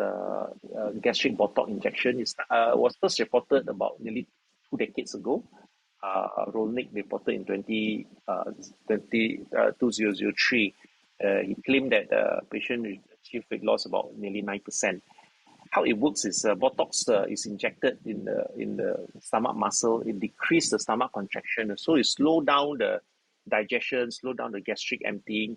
gastric Botox injection. It was first reported about nearly 2 decades ago. Rolnick reported in 2003. He claimed that the patient achieved weight loss about nearly 9%. How it works is Botox is injected in the stomach muscle. It decreases the stomach contraction, so it slows down the digestion, slow down the gastric emptying.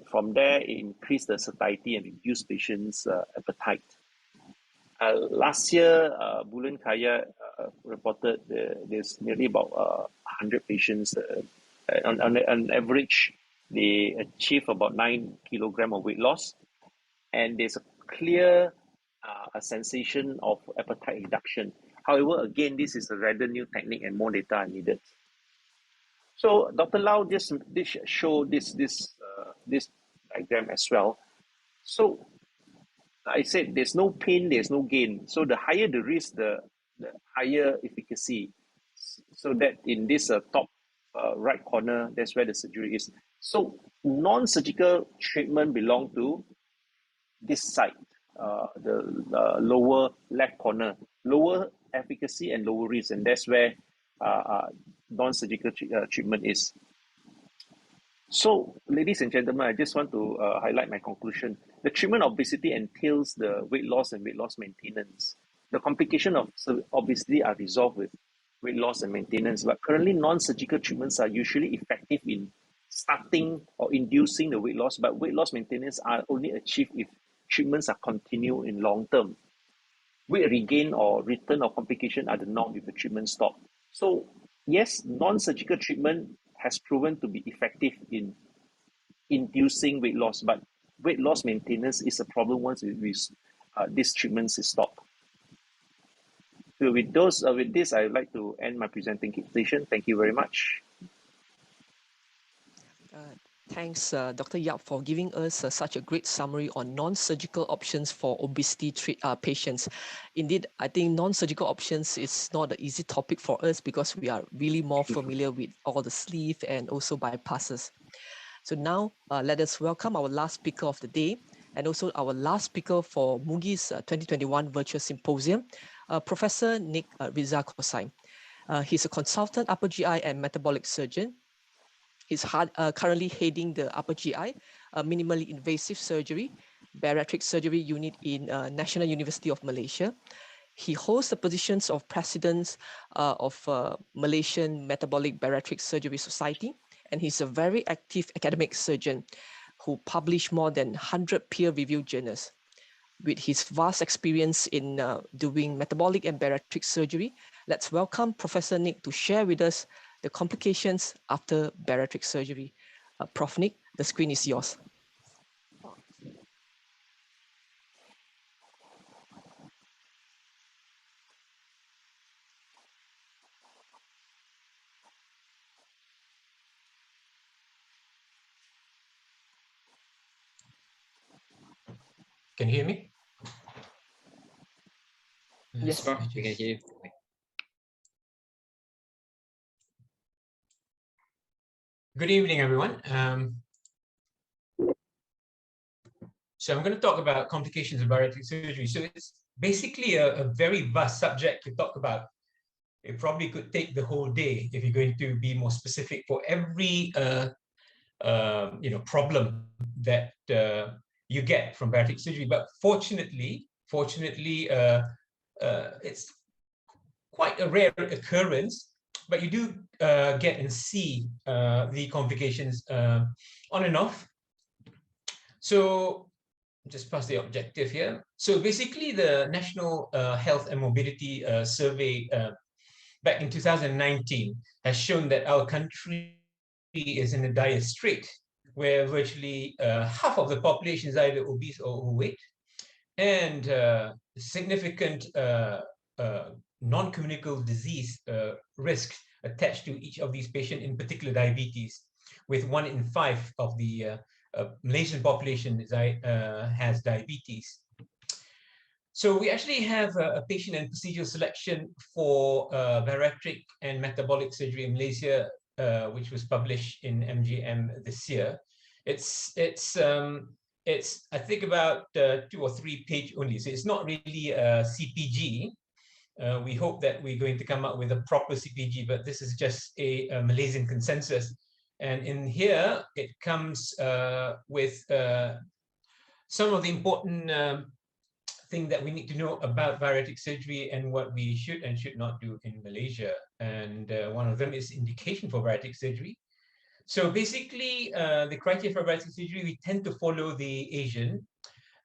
From there, it increased the satiety and reduced patients' appetite. Last year, Bulan Kaya reported there's nearly about 100 patients. On average, they achieve about 9 kilograms of weight loss, and there's a clear sensation of appetite reduction. However, again, this is a rather new technique and more data are needed. So Dr. Lau just showed this diagram as well. So I said there's no pain, there's no gain. So the higher the risk, the higher efficacy. So that in this top right corner, that's where the surgery is. So non-surgical treatment belong to this side, the lower left corner, lower efficacy and lower risk, and that's where non-surgical treatment is. So, ladies and gentlemen, I just want to highlight my conclusion. The treatment of obesity entails the weight loss and weight loss maintenance. The complications of obesity are resolved with weight loss and maintenance, but currently non-surgical treatments are usually effective in starting or inducing the weight loss, but weight loss maintenance are only achieved if treatments are continued in long term. Weight regain or return of complication are the norm if the treatment stop. So yes, non-surgical treatment has proven to be effective in inducing weight loss, but weight loss maintenance is a problem once this treatment is stopped. So with this, I would like to end my presentation. Thank you very much. Thanks, Dr. Yap, for giving us such a great summary on non-surgical options for obesity patients. Indeed, I think non-surgical options is not an easy topic for us because we are really more familiar with all the sleeve and also bypasses. So now let us welcome our last speaker of the day and also our last speaker for MUGIS 2021 Virtual Symposium, Professor Nick Rizakosai. He's a consultant upper GI and metabolic surgeon. He's currently heading the upper GI, minimally invasive surgery, bariatric surgery unit in National University of Malaysia. He holds the positions of president of Malaysian Metabolic Bariatric Surgery Society, and he's a very active academic surgeon who published more than 100 peer-reviewed journals. With his vast experience in doing metabolic and bariatric surgery, let's welcome Professor Nick to share with us the complications after bariatric surgery. Prof. Nick, the screen is yours. Can you hear me? Yes, Prof, we can hear you. Good evening, everyone. So I'm going to talk about complications of bariatric surgery. So it's basically a very vast subject to talk about. It probably could take the whole day if you're going to be more specific for every problem that you get from bariatric surgery. But fortunately, it's quite a rare occurrence. But you do get and see the complications on and off. So just pass the objective here. So basically, the National Health and Mobility Survey back in 2019 has shown that our country is in a dire strait, where virtually half of the population is either obese or overweight, and significant non-communicable disease risk attached to each of these patients, in particular diabetes, with 1 in 5 of the Malaysian population has diabetes. So we actually have a patient and procedural selection for bariatric and metabolic surgery in Malaysia, which was published in MGM this year. It's I think about 2 or 3 page only, so it's not really a CPG. We hope that we're going to come up with a proper CPG, but this is just a Malaysian consensus. And in here, it comes with some of the important thing that we need to know about bariatric surgery and what we should and should not do in Malaysia. And one of them is indication for bariatric surgery. So basically, the criteria for bariatric surgery, we tend to follow the Asian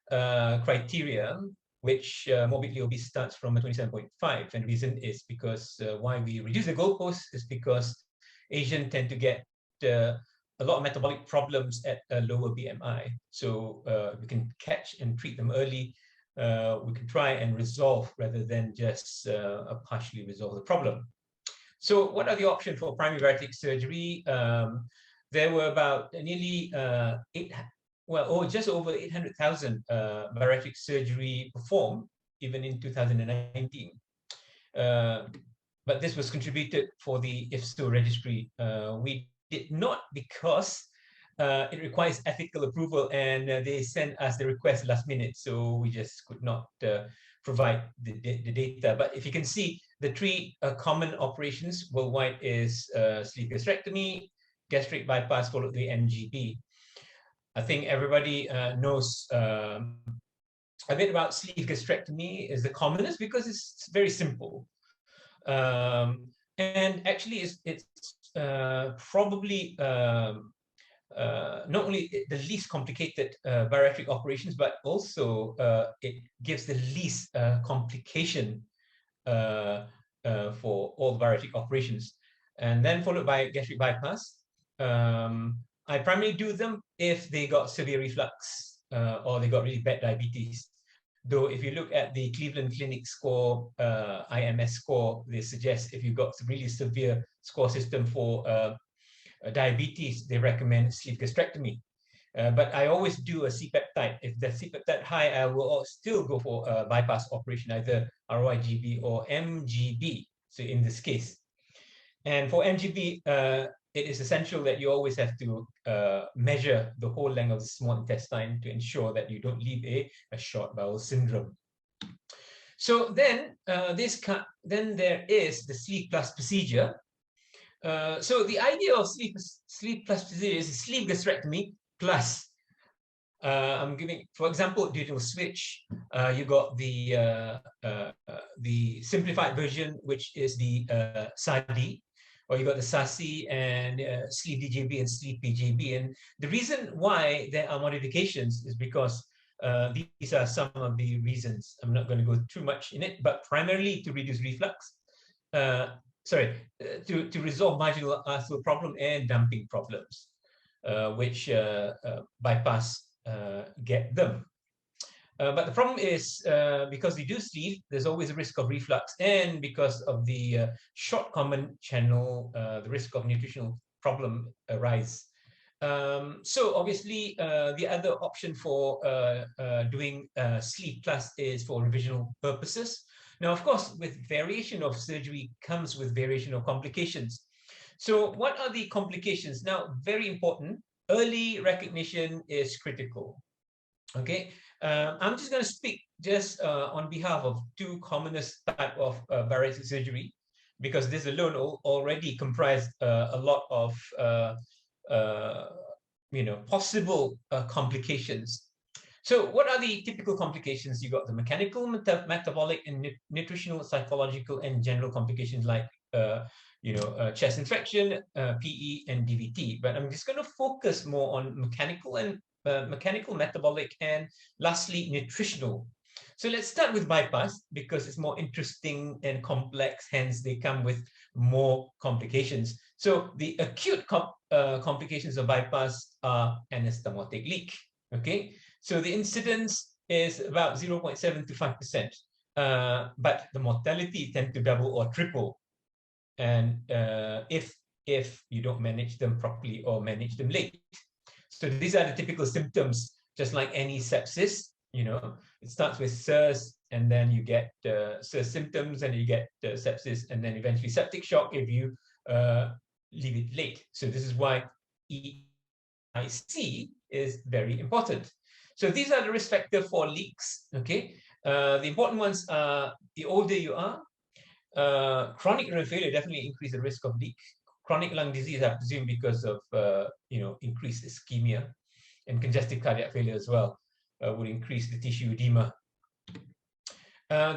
criteria, which morbidly obese starts from a 27.5. And the reason is because why we reduce the goalpost is because Asian tend to get a lot of metabolic problems at a lower BMI. So we can catch and treat them early. We can try and resolve rather than just partially resolve the problem. So what are the options for primary bariatric surgery? There were about nearly just over 800,000 bariatric surgery performed, even in 2019. But this was contributed for the IFSO registry. We did not because it requires ethical approval, and they sent us the request last minute, so we just could not provide the data. But if you can see, the 3 common operations worldwide is sleeve gastrectomy, gastric bypass, followed by NGB. I think everybody knows a bit about sleeve gastrectomy is the commonest because it's very simple. And actually, it's probably not only the least complicated bariatric operations, but also it gives the least complication for all bariatric operations. and then followed by gastric bypass. I primarily do them if they got severe reflux or they got really bad diabetes. Though if you look at the Cleveland Clinic score, IMS score, they suggest if you've got really severe score system for diabetes, they recommend sleeve gastrectomy. But I always do a C-peptide. If the C-peptide high, I will still go for a bypass operation, either ROIGB or MGB. So in this case, and for MGB, it is essential that you always have to measure the whole length of the small intestine to ensure that you don't leave a short bowel syndrome. So then, then there is the sleeve plus procedure. So the idea of sleeve plus procedure is sleeve gastrectomy plus. I'm giving, for example, during a switch, you got the simplified version, which is the SADI. Or you got the SASI and sleeve DJB and sleeve PJB. And the reason why there are modifications is because these are some of the reasons. I'm not going to go too much in it, but primarily to reduce reflux, to resolve marginal arthro problem and dumping problems, which bypass get them. But the problem is because we do sleeve, there's always a risk of reflux, and because of the short common channel, the risk of nutritional problem arise. So obviously, the other option for doing sleeve plus is for revisional purposes. Now, of course, with variation of surgery comes with variational complications. So what are the complications? Now, very important, early recognition is critical. Okay. I'm just going to speak just on behalf of two commonest type of bariatric surgery, because this alone already comprised a lot of possible complications. So what are the typical complications? You got the mechanical, metabolic, and nutritional, psychological, and general complications like chest infection, PE, and DVT. But I'm just going to focus more on mechanical and mechanical, metabolic, and lastly, nutritional. So let's start with bypass because it's more interesting and complex, hence they come with more complications. So the acute complications of bypass are anastomotic leak, okay? So the incidence is about 0.7 to 5%, but the mortality tends to double or triple. And if you don't manage them properly or manage them late. So these are the typical symptoms, just like any sepsis. It starts with SIRS, and then you get SIRS symptoms, and you get sepsis, and then eventually septic shock if you leave it late. So this is why EIC is very important. So these are the risk factors for leaks. Okay, the important ones are the older you are. Chronic renal failure definitely increase the risk of leak. Chronic lung disease, I presume, because of increased ischemia, and congestive cardiac failure as well would increase the tissue edema.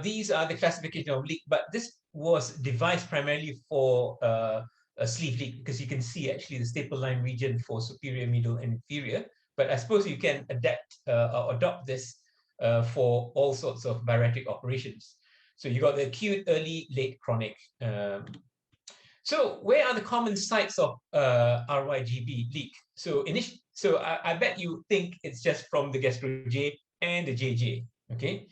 These are the classification of leak, but this was devised primarily for a sleeve leak because you can see actually the staple line region for superior, middle, and inferior. But I suppose you can adapt or adopt this for all sorts of bariatric operations. So you got the acute, early, late, chronic. So where are the common sites of RYGB leak? So I bet you think it's just from the gastro-J and the JJ, okay?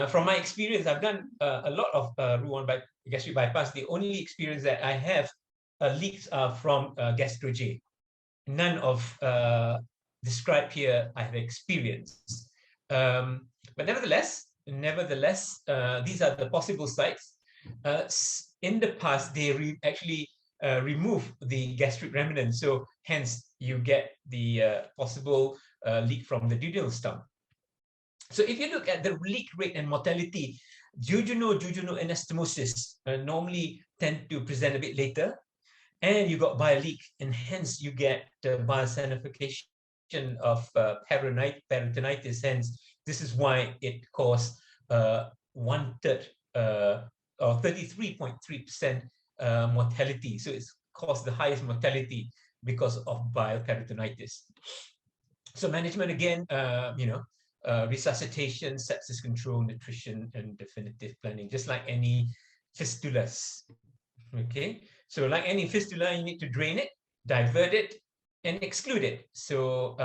From my experience, I've done a lot of Roux-en gastric bypass. The only experience that I have leaks are from gastro-J. None of described here I have experienced. But nevertheless, these are the possible sites. In the past, they actually remove the gastric remnant, so hence you get the possible leak from the duodenal stump. So if you look at the leak rate and mortality, jejunal anastomosis normally tend to present a bit later, and you got bile leak, and hence you get bile sanification of peritonitis. Hence, this is why it caused 1/3 or 33.3% mortality. So it's caused the highest mortality because of bile peritonitis. So management again, resuscitation, sepsis control, nutrition, and definitive planning, just like any fistulas. Okay, So like any fistula, you need to drain it, divert it, and exclude it. So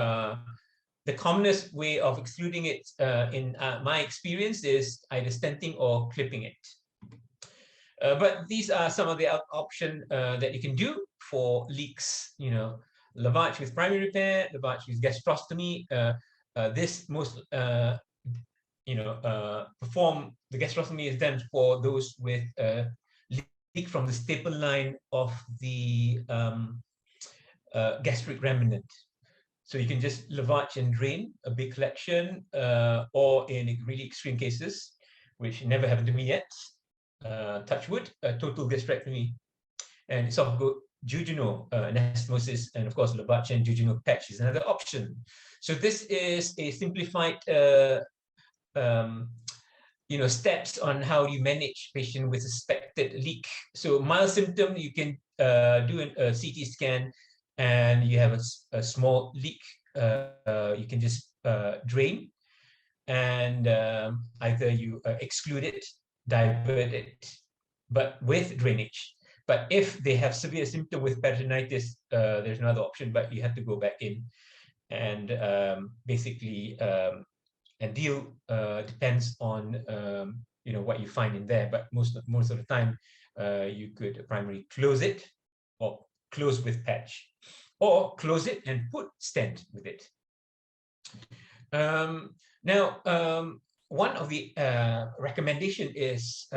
the commonest way of excluding it in my experience is either stenting or clipping it. But these are some of the options that you can do for leaks, lavage with primary repair, lavage with gastrostomy. Perform the gastrostomy is done for those with leak from the staple line of the gastric remnant. So you can just lavage and drain a big collection, or in really extreme cases, which never happened to me yet, touch wood, total gastrectomy, and esophageal anastomosis, and of course lavage and jejunal patch is another option. So this is a simplified steps on how you manage patient with suspected leak. So mild symptom, you can do a CT scan and you have a small leak. You can just drain, and either you exclude it, divert it, but with drainage. But if they have severe symptom with peritonitis, there's another option, but you have to go back in and basically and deal depends on what you find in there. But most of the time, you could primarily close it, or close with patch, or close it and put stent with it. Now, one of the recommendation is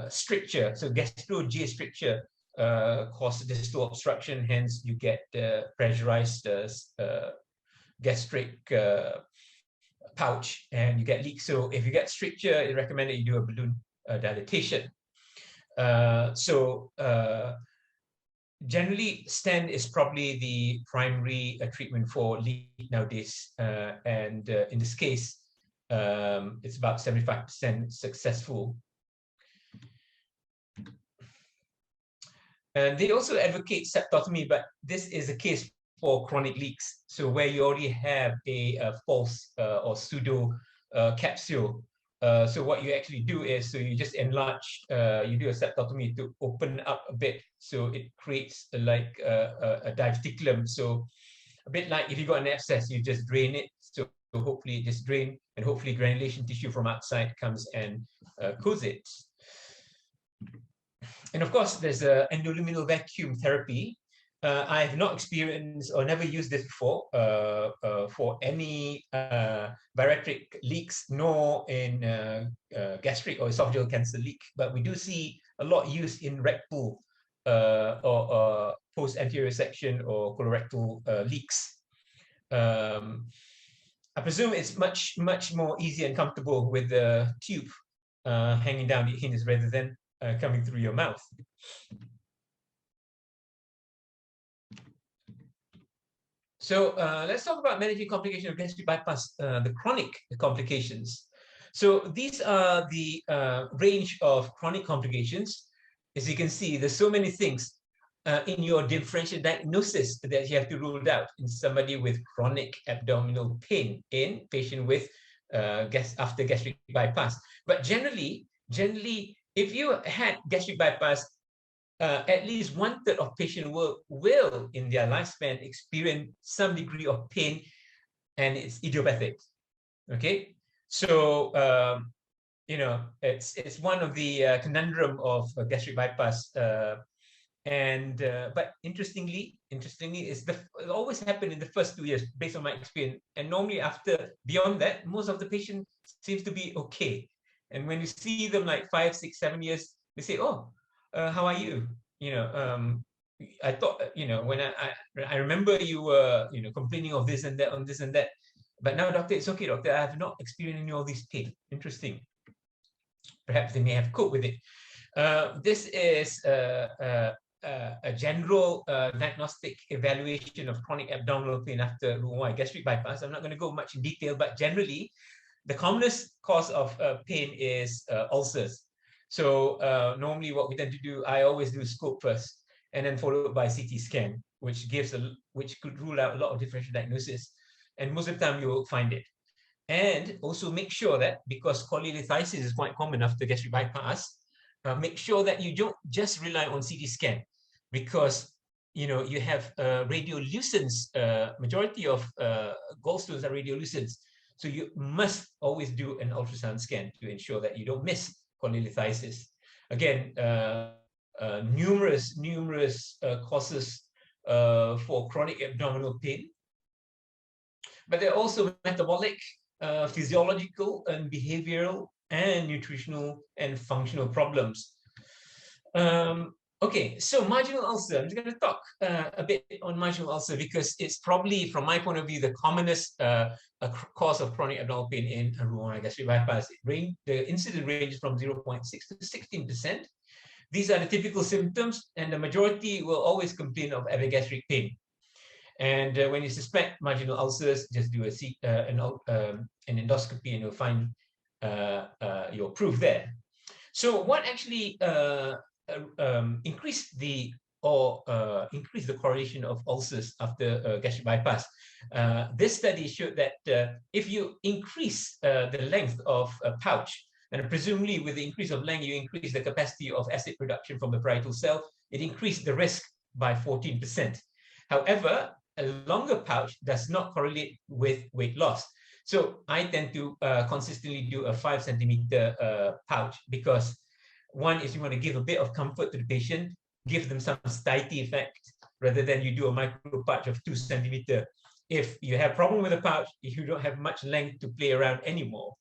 stricture. So gastro-J stricture causes distal obstruction, hence you get pressurized gastric pouch and you get leaks. So if you get stricture, it's recommended you do a balloon dilatation. Generally, stent is probably the primary treatment for leak nowadays, and in this case, it's about 75% successful. And they also advocate septotomy, but this is a case for chronic leaks. So where you already have a false or pseudo capsule. So what you actually do is, so you just enlarge, you do a septotomy to open up a bit, so it creates like a diverticulum. So a bit like if you got an abscess, you just drain it. So hopefully it just drain, and hopefully granulation tissue from outside comes and coats it. And of course, there's a endoliminal vacuum therapy. I have not experienced or never used this before for any bariatric leaks, nor in gastric or esophageal cancer leak. But we do see a lot used in rectal or post-anterior section or colorectal leaks. I presume it's much more easy and comfortable with the tube hanging down the anus rather than coming through your mouth. So let's talk about managing complications of gastric bypass, the chronic complications. So these are the range of chronic complications. As you can see, there's so many things in your differential diagnosis that you have to rule out in somebody with chronic abdominal pain in patient with after gastric bypass. But generally, if you had gastric bypass, at least 1/3 of patients will in their lifespan experience some degree of pain, and it's idiopathic. Okay, so it's one of the conundrum of gastric bypass. But interestingly, it always happen in the first 2 years based on my experience, and normally beyond that, most of the patient seems to be okay. And when you see them like 5, 6, 7 years, they say, "Oh, how are you? I thought, when I remember you were, complaining of this and that, on this and that, but now, doctor, it's okay, doctor. I have not experienced any of this pain." Interesting. Perhaps they may have coped with it. This is a general diagnostic evaluation of chronic abdominal pain after Roux-en-Y gastric bypass. I'm not going to go much in detail, but generally, the commonest cause of pain is ulcers. So normally what we tend to do, I always do scope first, and then followed by CT scan, which could rule out a lot of differential diagnosis. And most of the time you will find it. And also make sure that, because cholelithiasis is quite common after gastric bypass, make sure that you don't just rely on CT scan. because you have radiolucence. Majority of gallstones are radiolucent, so you must always do an ultrasound scan to ensure that you don't miss cholelithiasis. Again, numerous causes for chronic abdominal pain, but there are also metabolic, physiological, and behavioral, and nutritional and functional problems. Okay, so marginal ulcer. I'm just going to talk a bit on marginal ulcer because it's probably, from my point of view, the commonest cause of chronic abdominal pain in pulmonary gastric bypass. The incidence ranges from 0.6 to 16%. These are the typical symptoms, and the majority will always complain of epigastric pain. And when you suspect marginal ulcers, just do an endoscopy, and you'll find your proof there. So what actually increase the correlation of ulcers after gastric bypass? This study showed that if you increase the length of a pouch, and presumably with the increase of length, you increase the capacity of acid production from the parietal cell, it increased the risk by 14%. However, a longer pouch does not correlate with weight loss. So I tend to consistently do a 5 centimeter pouch, because one is you want to give a bit of comfort to the patient, give them some satiety effect, rather than you do a micro pouch of 2 centimeter. If you have a problem with a pouch, if you don't have much length to play around anymore.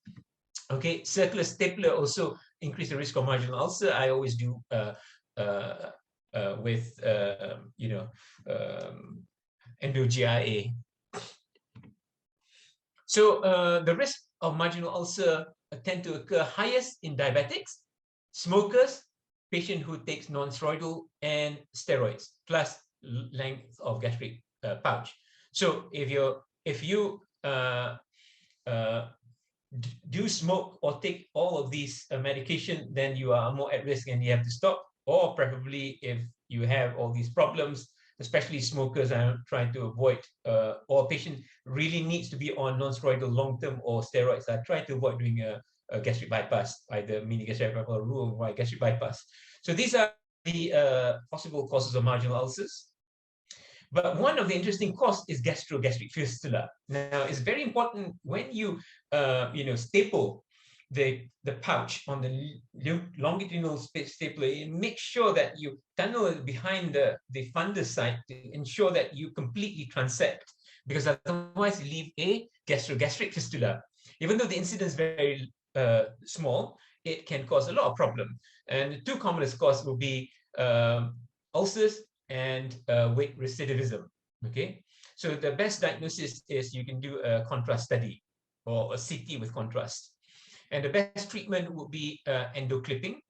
Okay, circular stapler also increase the risk of marginal ulcer. I always do with endo-GIA. So the risk of marginal ulcer tend to occur highest in diabetics, smokers, patient who takes non-steroidal, and steroids, plus length of gastric pouch. So if you do smoke or take all of these medication, then you are more at risk and you have to stop. Or preferably, if you have all these problems, especially smokers, I'm trying to avoid, or a patient really needs to be on non-steroidal long-term or steroids, I try to avoid doing a gastric bypass, either mini gastric bypass or room-wide gastric bypass. So these are the possible causes of marginal ulcers. But one of the interesting causes is gastric fistula. Now, it's very important when you staple the pouch on the longitudinal stapler, make sure that you tunnel it behind the fundus site to ensure that you completely transect, because otherwise you leave a gastric fistula. Even though the incidence is very small, it can cause a lot of problem. And the two commonest causes will be ulcers and weight recidivism. Okay, so the best diagnosis is you can do a contrast study or a CT with contrast, and the best treatment would be endoclipping,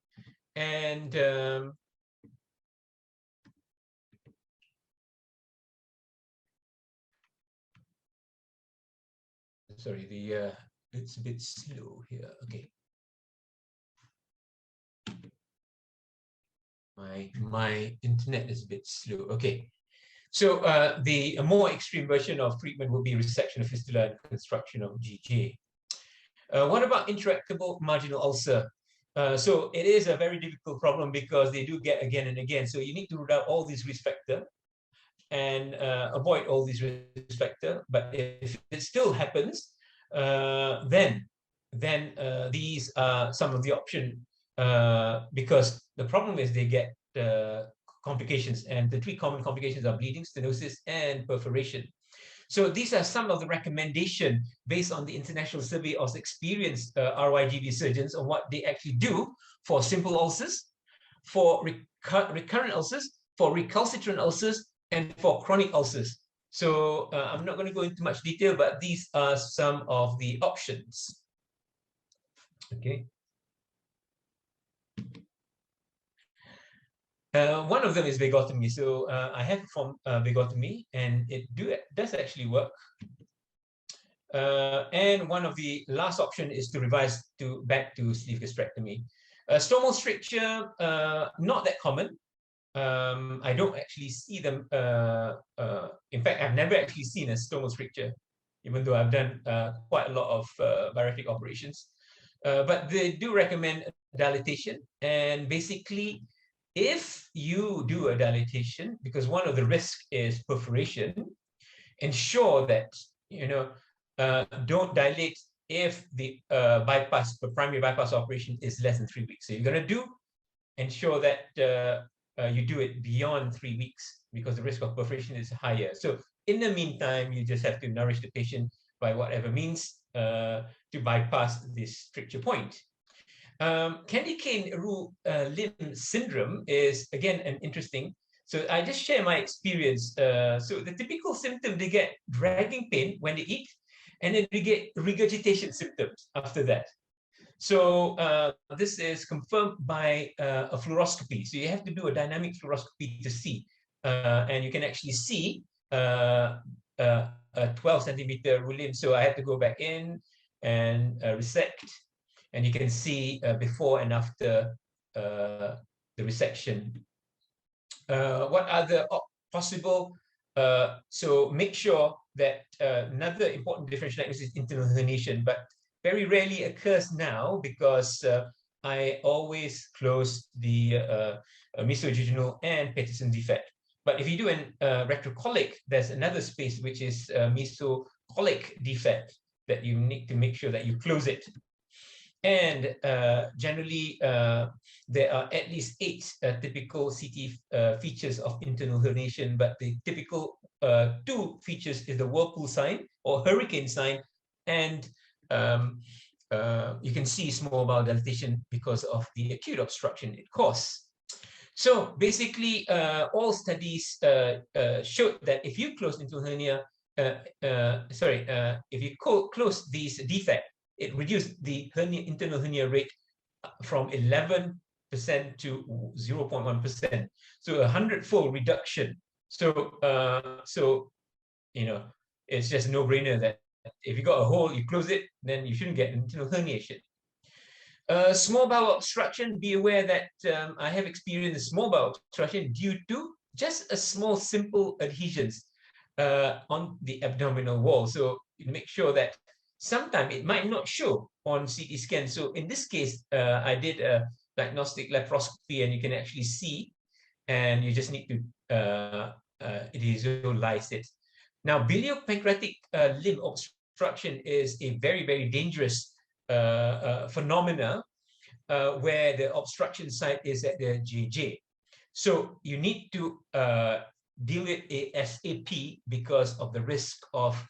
and sorry, it's a bit slow here. Okay, my internet is a bit slow. Okay, so a more extreme version of treatment will be resection of fistula and construction of GJ. What about intractable marginal ulcer? So it is a very difficult problem because they do get again and again. So you need to rule out all these risk factors and avoid all these risk factors. But if it still happens, then these are some of the options, because the problem is they get complications, and the 3 common complications are bleeding, stenosis, and perforation. So these are some of the recommendations based on the International Survey of Experienced RYGB surgeons on what they actually do for simple ulcers, for recurrent ulcers, for recalcitrant ulcers, and for chronic ulcers. So I'm not going to go into much detail, but these are some of the options. Okay. One of them is vagotomy. So I have performed vagotomy, and it does actually work. And one of the last option is to revise back to sleeve gastrectomy. Stromal stricture, not that common. I don't actually see them. In fact, I've never actually seen a stromal stricture, even though I've done quite a lot of bariatric operations. But they do recommend dilatation, and basically, if you do a dilatation, because one of the risks is perforation, ensure that, don't dilate if the primary bypass operation is less than 3 weeks. So you're going to ensure that you do it beyond 3 weeks, because the risk of perforation is higher. So in the meantime, you just have to nourish the patient by whatever means to bypass this stricture point. Candy cane limb syndrome is again an interesting. So I just share my experience. So the typical symptom, they get dragging pain when they eat, and then we get regurgitation symptoms after that. So this is confirmed by a fluoroscopy. So you have to do a dynamic fluoroscopy to see, and you can actually see a 12 centimeter limb. So I had to go back in and resect, and you can see before and after the resection. What are the possible? So make sure that another important differential diagnosis is internal herniation, but very rarely occurs now because I always close the mesojejunal and Peterson defect. But if you do an retrocolic, there's another space which is mesocolic defect that you need to make sure that you close it. And generally, there are at least 8 typical CT features of internal herniation, but the typical 2 features is the whirlpool sign or hurricane sign, and you can see small bowel dilatation because of the acute obstruction it causes. So basically, all studies showed that if you close internal hernia, if you close these defects, it reduced the internal hernia rate from 11% to 0.1%. So a 100-fold reduction. So, it's just a no-brainer that if you got a hole, you close it, then you shouldn't get internal herniation. Small bowel obstruction, be aware that I have experienced small bowel obstruction due to just a small, simple adhesions on the abdominal wall. So you make sure that sometimes it might not show on CT scan. So in this case, I did a diagnostic laparoscopy, and you can actually see, and you just need to visualize it. Now, biliopancreatic limb obstruction is a very, very dangerous phenomena where the obstruction site is at the JJ. So you need to deal with it ASAP because of the risk of,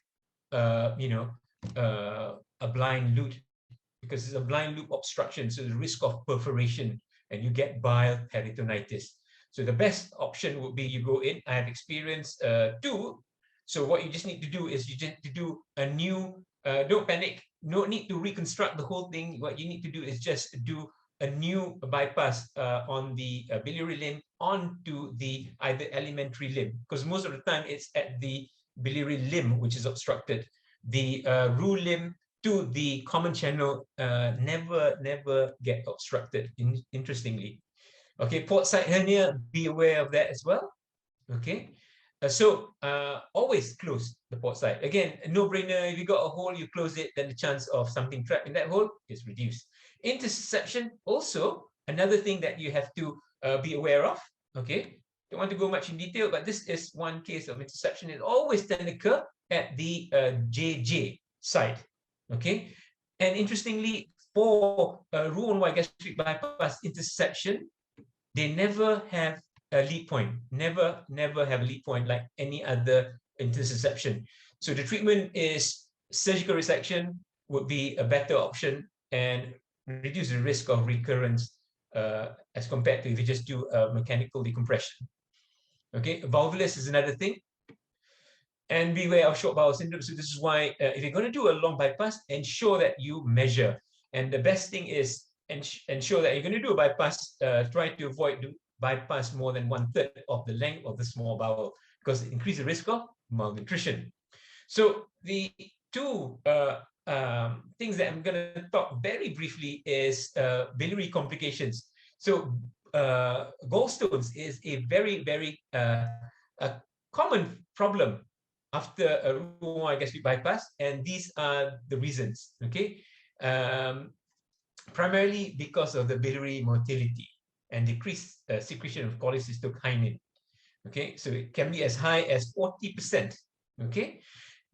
a blind loop, because it's a blind loop obstruction. So the risk of perforation, and you get bile peritonitis. So the best option would be you go in. I have experienced 2. So what you just need to do is you just need to do a new, don't panic, no need to reconstruct the whole thing. What you need to do is just do a new bypass on the biliary limb onto the either alimentary limb, because most of the time it's at the biliary limb which is obstructed. The root limb to the common channel never get obstructed, interestingly. Okay, port site hernia, be aware of that as well. Okay, so always close the port site. Again, no-brainer. If you got a hole, you close it, then the chance of something trapped in that hole is reduced. Interception, also another thing that you have to be aware of. Okay, don't want to go much in detail, but this is one case of interception. It always tend to occur at the JJ site. Okay, and interestingly, for root wide gastric bypass interception, they never have a lead point. Never have a lead point like any other interception. So the treatment is surgical resection would be a better option and reduce the risk of recurrence as compared to if you just do a mechanical decompression. Okay, valvulus is another thing. And beware of short bowel syndrome. So this is why if you're going to do a long bypass, ensure that you measure. And the best thing is ensure that you're going to do a bypass, try to avoid bypass more than 1/3 of the length of the small bowel, because it increases the risk of malnutrition. So the 2 things that I'm going to talk very briefly is biliary complications. So gallstones is a very, very common problem after a root gastric bypass, and these are the reasons. Okay, primarily because of the biliary motility. and decreased secretion of cholecystokinin. Okay, so it can be as high as 40%. Okay,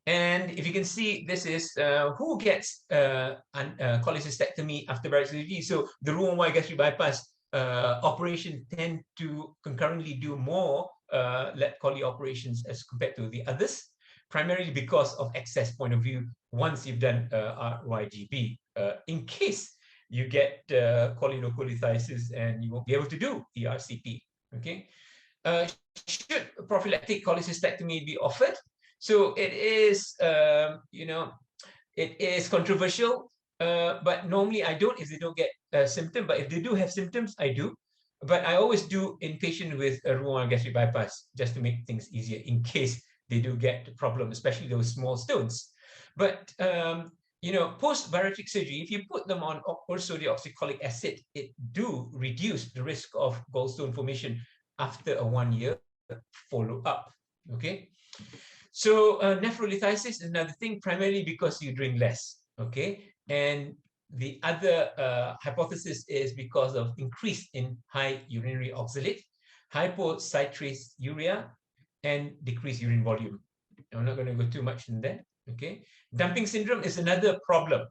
and if you can see, this is who gets cholecystectomy after bariatric surgery. So the Roux-en-Y gastric bypass operation tend to concurrently do more chole operations as compared to the others, primarily because of access point of view once you've done RYGB. In case you get cholecystectomy and you won't be able to do ERCP. Okay, should prophylactic cholecystectomy be offered? So it is, it is controversial, but normally I don't if they don't get a symptom. But if they do have symptoms, I do. But I always do in patients with a Roux-en-Y gastric bypass just to make things easier in case they do get the problem, especially those small stones. But post bariatric surgery, if you put them on sodium oxycholic acid, it do reduce the risk of gallstone formation after a 1 year follow-up. Okay, so nephrolithiasis is another thing, primarily because you drink less. Okay, and the other hypothesis is because of increase in high urinary oxalate, hypocytrasuria, and decreased urine volume. I'm not going to go too much in there. Okay, dumping syndrome is another problem.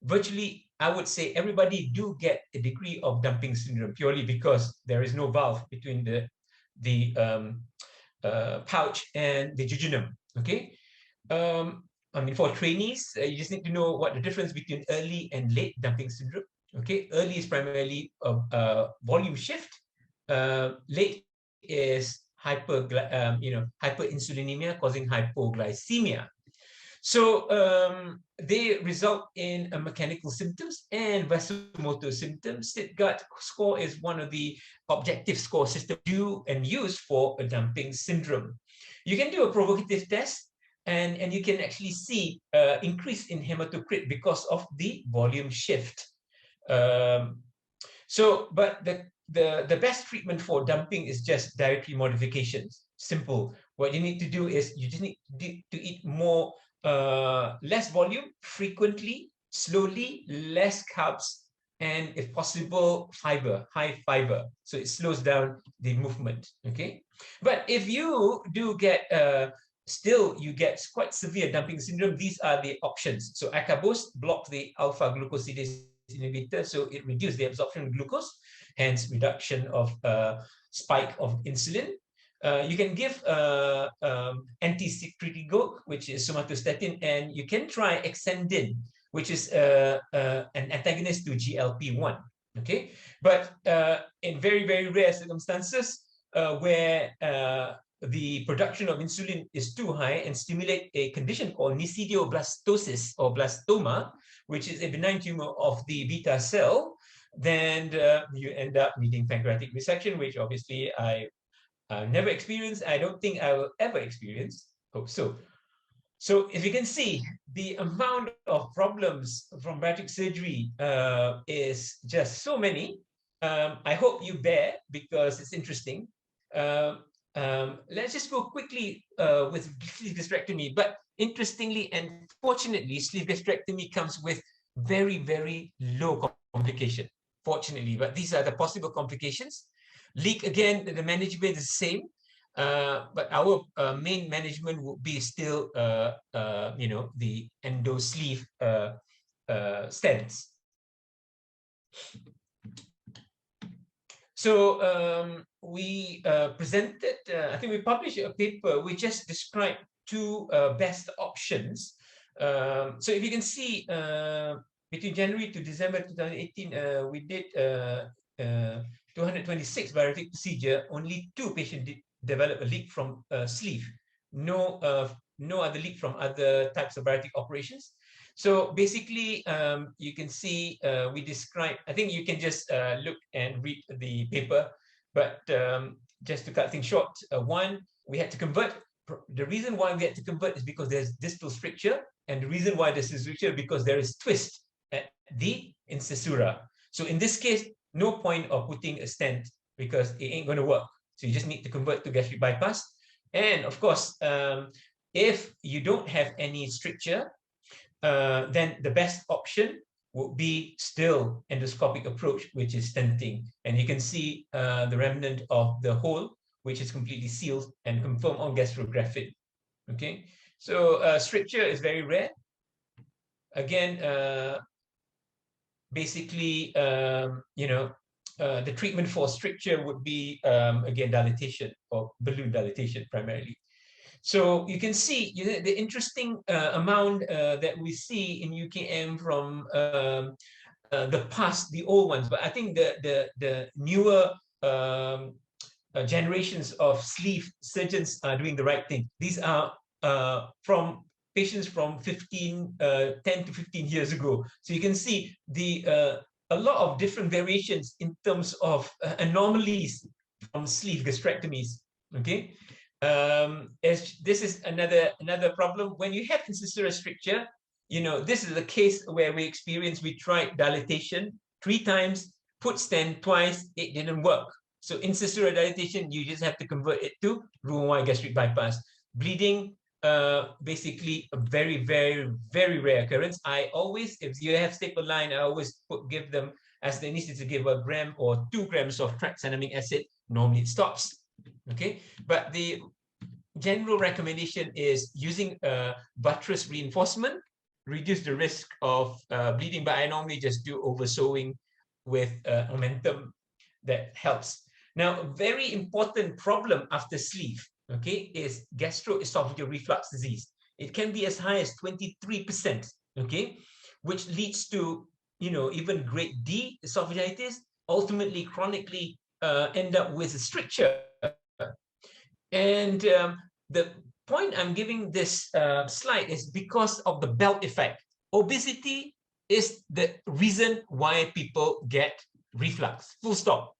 Virtually, I would say everybody do get a degree of dumping syndrome purely because there is no valve between the pouch and the jejunum. Okay, I mean, for trainees, you just need to know what the difference between early and late dumping syndrome. Okay, early is primarily volume shift. Late is hyperinsulinemia causing hypoglycemia. So they result in mechanical symptoms and vasomotor symptoms. Stuttgart score is one of the objective score systems do and use for a dumping syndrome. You can do a provocative test, and you can actually see increase in hematocrit because of the volume shift. But the best treatment for dumping is just dietary modifications. Simple. What you need to do is you just need to eat more, less volume, frequently, slowly, less carbs, and if possible, fiber, high fiber. So it slows down the movement. Okay. But if you do get still you get quite severe dumping syndrome, these are the options. So acarbose blocks the alpha glucosidase inhibitor, so it reduces the absorption of glucose, hence reduction of spike of insulin. You can give anti-secretagogue, which is somatostatin, and you can try exendin, which is an antagonist to GLP-1. Okay, but in very, very rare circumstances where the production of insulin is too high and stimulate a condition called nisidioblastosis or blastoma, which is a benign tumor of the beta cell, then you end up needing pancreatic resection, which obviously I never experienced. I don't think I will ever experience. Hope so. So if you can see, the amount of problems from bariatric surgery is just so many. I hope you bear because it's interesting. Let's just go quickly with sleeve gastrectomy. But interestingly and fortunately, sleeve gastrectomy comes with very, very low complication, fortunately. But these are the possible complications. Leak, again, the management is the same. But our main management would be still, the endo sleeve stents. So we presented, I think we published a paper. We just described two best options. So if you can see, between January to December 2018, we did 226 bariatric procedure. Only 2 patients did develop a leak from sleeve. No other leak from other types of bariatric operations. So basically, you can see we describe, I think you can just look and read the paper, but just to cut things short, one, we had to convert. The reason why we had to convert is because there's distal stricture, and the reason why there's stricture because there is twist at the incisura. So in this case, no point of putting a stent because it ain't going to work. So you just need to convert to gastric bypass. And of course, if you don't have any stricture, then the best option would be still endoscopic approach, which is stenting. And you can see the remnant of the hole, which is completely sealed and confirmed on gastrographic. Okay, so stricture is very rare. Again, basically, the treatment for stricture would be, again, dilatation or balloon dilatation primarily. So you can see the interesting amount that we see in UKM from the past, the old ones, but I think the newer generations of sleeve surgeons are doing the right thing. These are from patients from 10 to 15 years ago. So you can see a lot of different variations in terms of anomalies from sleeve gastrectomies. Okay, as this is another problem when you have incisura stricture. This is a case where we tried dilatation 3 times, put stent twice, it didn't work. So incisura dilatation, you just have to convert it to room-wide gastric bypass. Bleeding, basically a very, very, very rare occurrence. I always, if you have staple line, I always give them as they need to give 1 gram or 2 grams of tranexamic acid. Normally it stops. Okay, but the general recommendation is using buttress reinforcement, reduce the risk of bleeding, but I normally just do over sewing with momentum that helps. Now, a very important problem after sleeve, okay, is gastroesophageal reflux disease. It can be as high as 23%, okay, which leads to, even grade D esophagitis, ultimately chronically end up with a stricture. And the point I'm giving this slide is because of the belt effect. Obesity is the reason why people get reflux, full stop.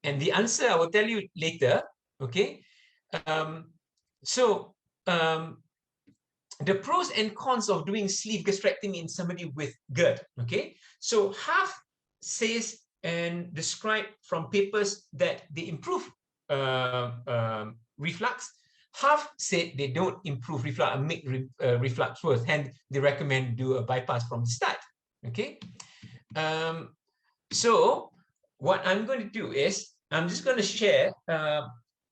And the answer I will tell you later, okay? The pros and cons of doing sleeve gastrectomy in somebody with GERD, okay? So half says and describe from papers that they improve reflux. Half said they don't improve reflux and make reflux worse, hence they recommend do a bypass from the start, okay? So what I'm going to do is, I'm just going to share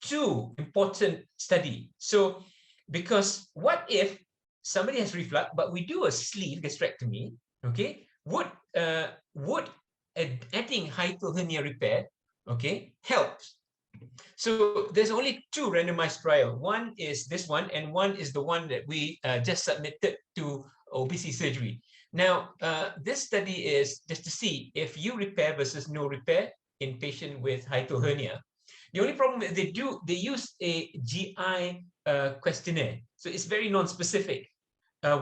2 important studies. So, because what if somebody has reflux, but we do a sleeve gastrectomy, okay, would adding hiatal hernia repair, okay, helps? So there's only 2 randomized trials. One is this one, and one is the one that we just submitted to obesity surgery. Now, this study is just to see if you repair versus no repair in patient with hiatal hernia. The only problem is they use a GI questionnaire. So it's very non-specific,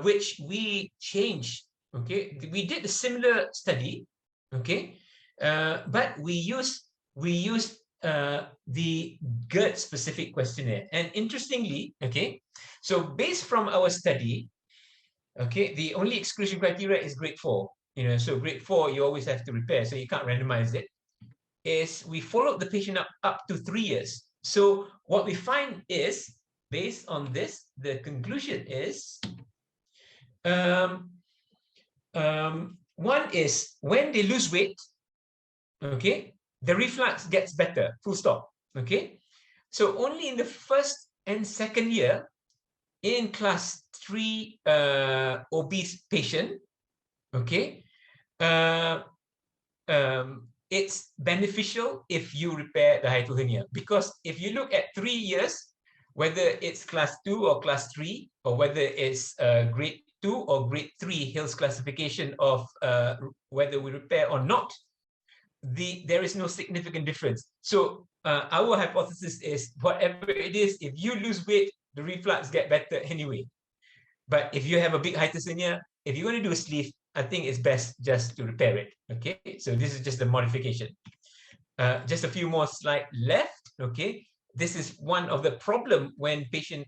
which we changed, okay? We did a similar study, okay? But we used the GERD specific questionnaire. And interestingly, okay, so based from our study, okay, the only exclusion criteria is grade 4. So grade 4, you always have to repair, so you can't randomize it. Is we followed the patient up to 3 years. So what we find is, based on this, the conclusion is, one is when they lose weight, okay, the reflux gets better, full stop, okay? So only in the 1st and 2nd year in class 3 obese patient, okay, it's beneficial if you repair the hiatal hernia, because if you look at 3 years, whether it's class 2 or class 3, or whether it's grade 2 or grade 3 Hill's classification of whether we repair or not, there is no significant difference. So our hypothesis is whatever it is, if you lose weight, the reflux get better anyway. But if you have a big hiatal hernia, if you're going to do a sleeve, I think it's best just to repair it. Okay, so this is just the modification. Just a few more slides left. Okay, this is one of the problem when patient,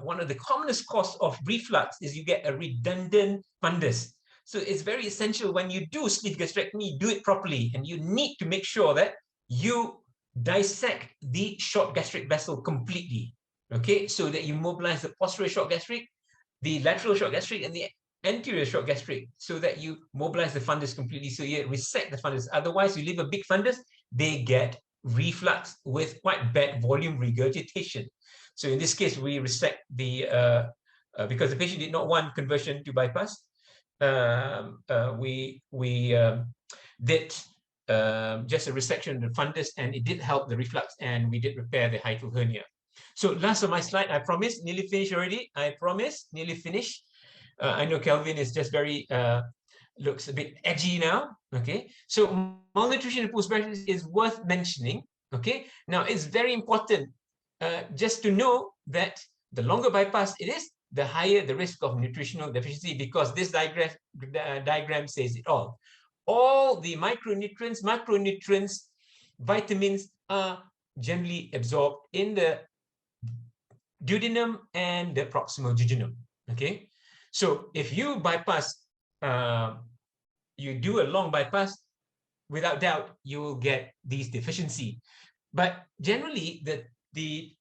one of the commonest cause of reflux is you get a redundant fundus. So it's very essential when you do sleeve gastrectomy, do it properly, and you need to make sure that you dissect the short gastric vessel completely. Okay, so that you mobilize the posterior short gastric, the lateral short gastric, and the anterior short gastric so that you mobilize the fundus completely, so you resect the fundus. Otherwise, you leave a big fundus, they get reflux with quite bad volume regurgitation. So in this case, we resect the, because the patient did not want conversion to bypass, we did just a resection of the fundus, and it did help the reflux, and we did repair the hiatal hernia. So last on my slide, I promise, nearly finished already. I promise, nearly finished. I know Kelvin is just very, looks a bit edgy now, okay? So malnutrition in post-bariatric is worth mentioning, okay? Now, it's very important just to know that the longer bypass it is, the higher the risk of nutritional deficiency, because this diagram says it all. All the micronutrients, macronutrients, vitamins are generally absorbed in the duodenum and the proximal jejunum, okay? So if you bypass, you do a long bypass, without doubt, you will get these deficiency. But generally, the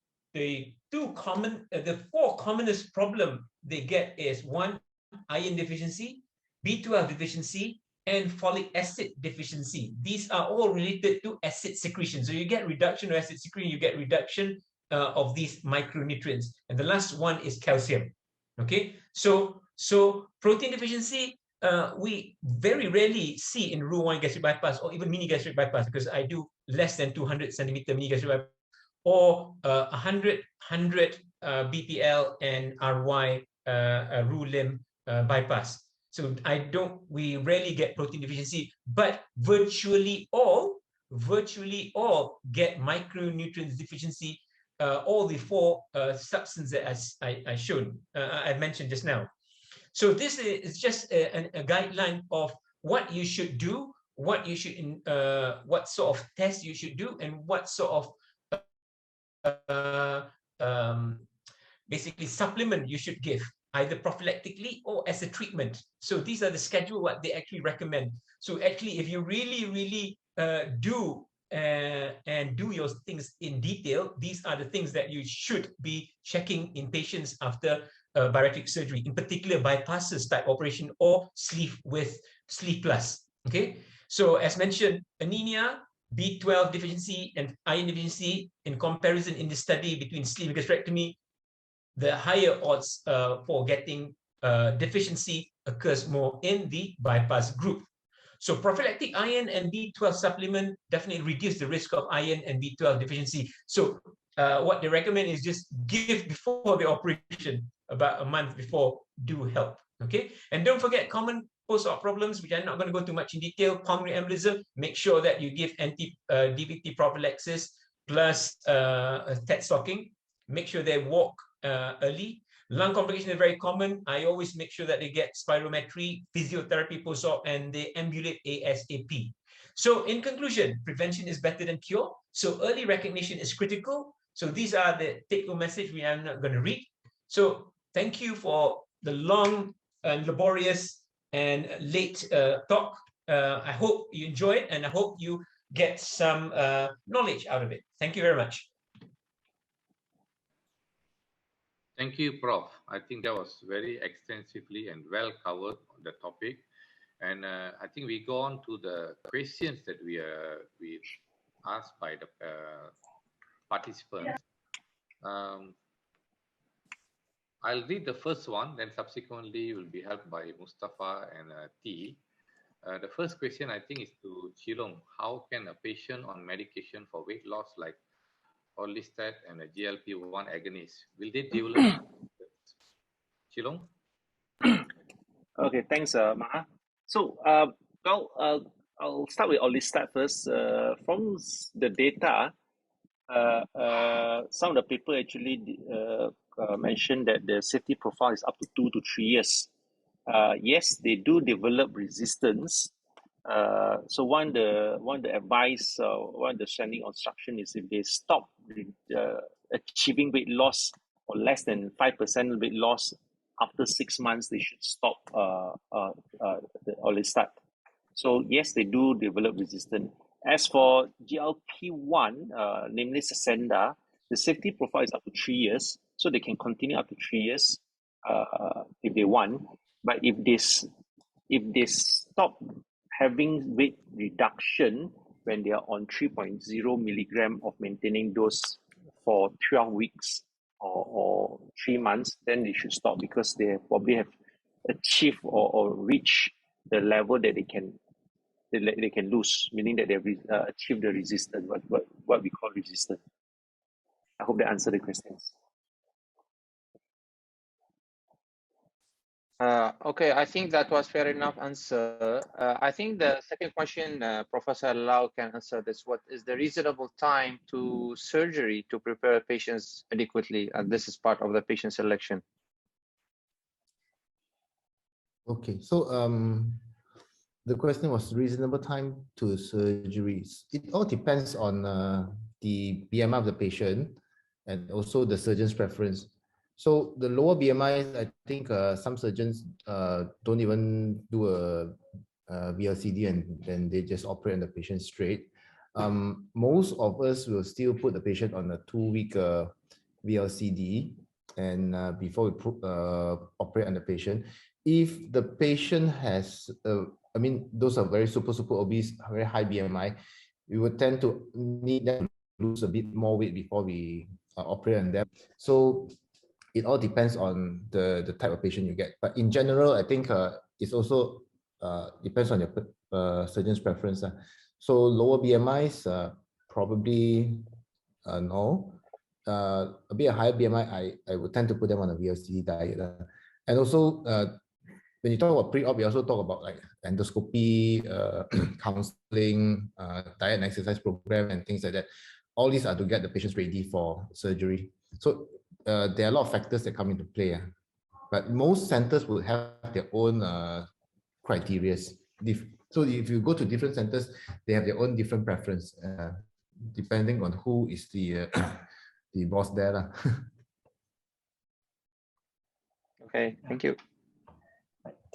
four commonest problem they get is 1, iron deficiency, B12 deficiency, and folic acid deficiency. These are all related to acid secretion. So you get reduction of acid secretion, you get reduction of these micronutrients. And the last one is calcium. Okay, so protein deficiency, we very rarely see in Rule 1 gastric bypass or even mini gastric bypass, because I do less than 200 centimeter mini gastric bypass, or 100 BPL and RY Rule limb bypass. So we rarely get protein deficiency, but virtually all get micronutrients deficiency, all the four substances that I showed, I mentioned just now. So this is just a guideline of what you should do, what sort of test you should do, and what sort of basically supplement you should give, either prophylactically or as a treatment. So these are the schedule what they actually recommend. So actually, if you really do your things in detail, these are the things that you should be checking in patients after bariatric surgery, in particular bypasses type operation or sleeve with sleeve plus. Okay, so as mentioned, anemia, B12 deficiency, and iron deficiency, in comparison in the study between sleeve gastrectomy, the higher odds for getting deficiency occurs more in the bypass group. So prophylactic iron and B12 supplement definitely reduce the risk of iron and B12 deficiency. So what they recommend is just give before the operation, about a month before, do help. Okay, and don't forget common post-op problems, which I'm not going to go too much in detail. Pulmonary embolism, make sure that you give anti-DVT prophylaxis plus TET stocking. Make sure they walk early. Lung complications are very common. I always make sure that they get spirometry, physiotherapy post-op, and they ambulate ASAP. So in conclusion, prevention is better than cure. So early recognition is critical. So these are the take-home message we are not going to read. So thank you for the long and laborious and late talk. I hope you enjoy it, and I hope you get some knowledge out of it. Thank you very much. Thank you, Prof. I think that was very extensively and well covered on the topic. And I think we go on to the questions that we asked by the participants. I'll read the first one, then subsequently will be helped by Mustafa and T. The first question, I think, is to Chilong. How can a patient on medication for weight loss like orlistat and a GLP-1 agonist, will they develop? Chilong? Okay, thanks, Maha. So, I'll start with orlistat first. From the data, some of the people actually mentioned that the safety profile is up to 2 to 3 years. Yes, they do develop resistance. So one the advice, one the standing obstruction is if they stop achieving weight loss or less than 5% weight loss after 6 months, they should stop the orlistat. So yes, they do develop resistance. As for GLP-1, namely Saxenda, the safety profile is up to 3 years, so they can continue up to 3 years if they want. But if they stop having weight reduction when they are on 3.0 milligram of maintaining dose for 12 weeks or 3 months, then they should stop, because they probably have achieved or reached the level that they can lose, meaning that they've achieved the resistance, what we call resistance. I hope that answered the questions. Okay, I think that was fair enough answer. I think the second question, Professor Lau can answer this. What is the reasonable time to surgery to prepare patients adequately? And this is part of the patient selection. Okay, so the question was reasonable time to surgeries. It all depends on the BMI of the patient and also the surgeon's preference. So the lower BMIs, I think some surgeons don't even do a VLCD and then they just operate on the patient straight. Most of us will still put the patient on a 2-week VLCD and before we operate on the patient. If the patient has, I mean, those are very super obese, very high BMI, we would tend to need them to lose a bit more weight before we operate on them. So it all depends on the type of patient you get. But in general, I think it's also depends on your surgeon's preference. So lower BMIs, probably no. A bit higher BMI, I would tend to put them on a VLCD diet. And also, when you talk about pre-op, we also talk about like endoscopy, counseling, diet and exercise program, and things like that. All these are to get the patients ready for surgery. So there are a lot of factors that come into play. But most centers will have their own criteria. So if you go to different centers, they have their own different preference, depending on who is the boss there. Okay, thank you.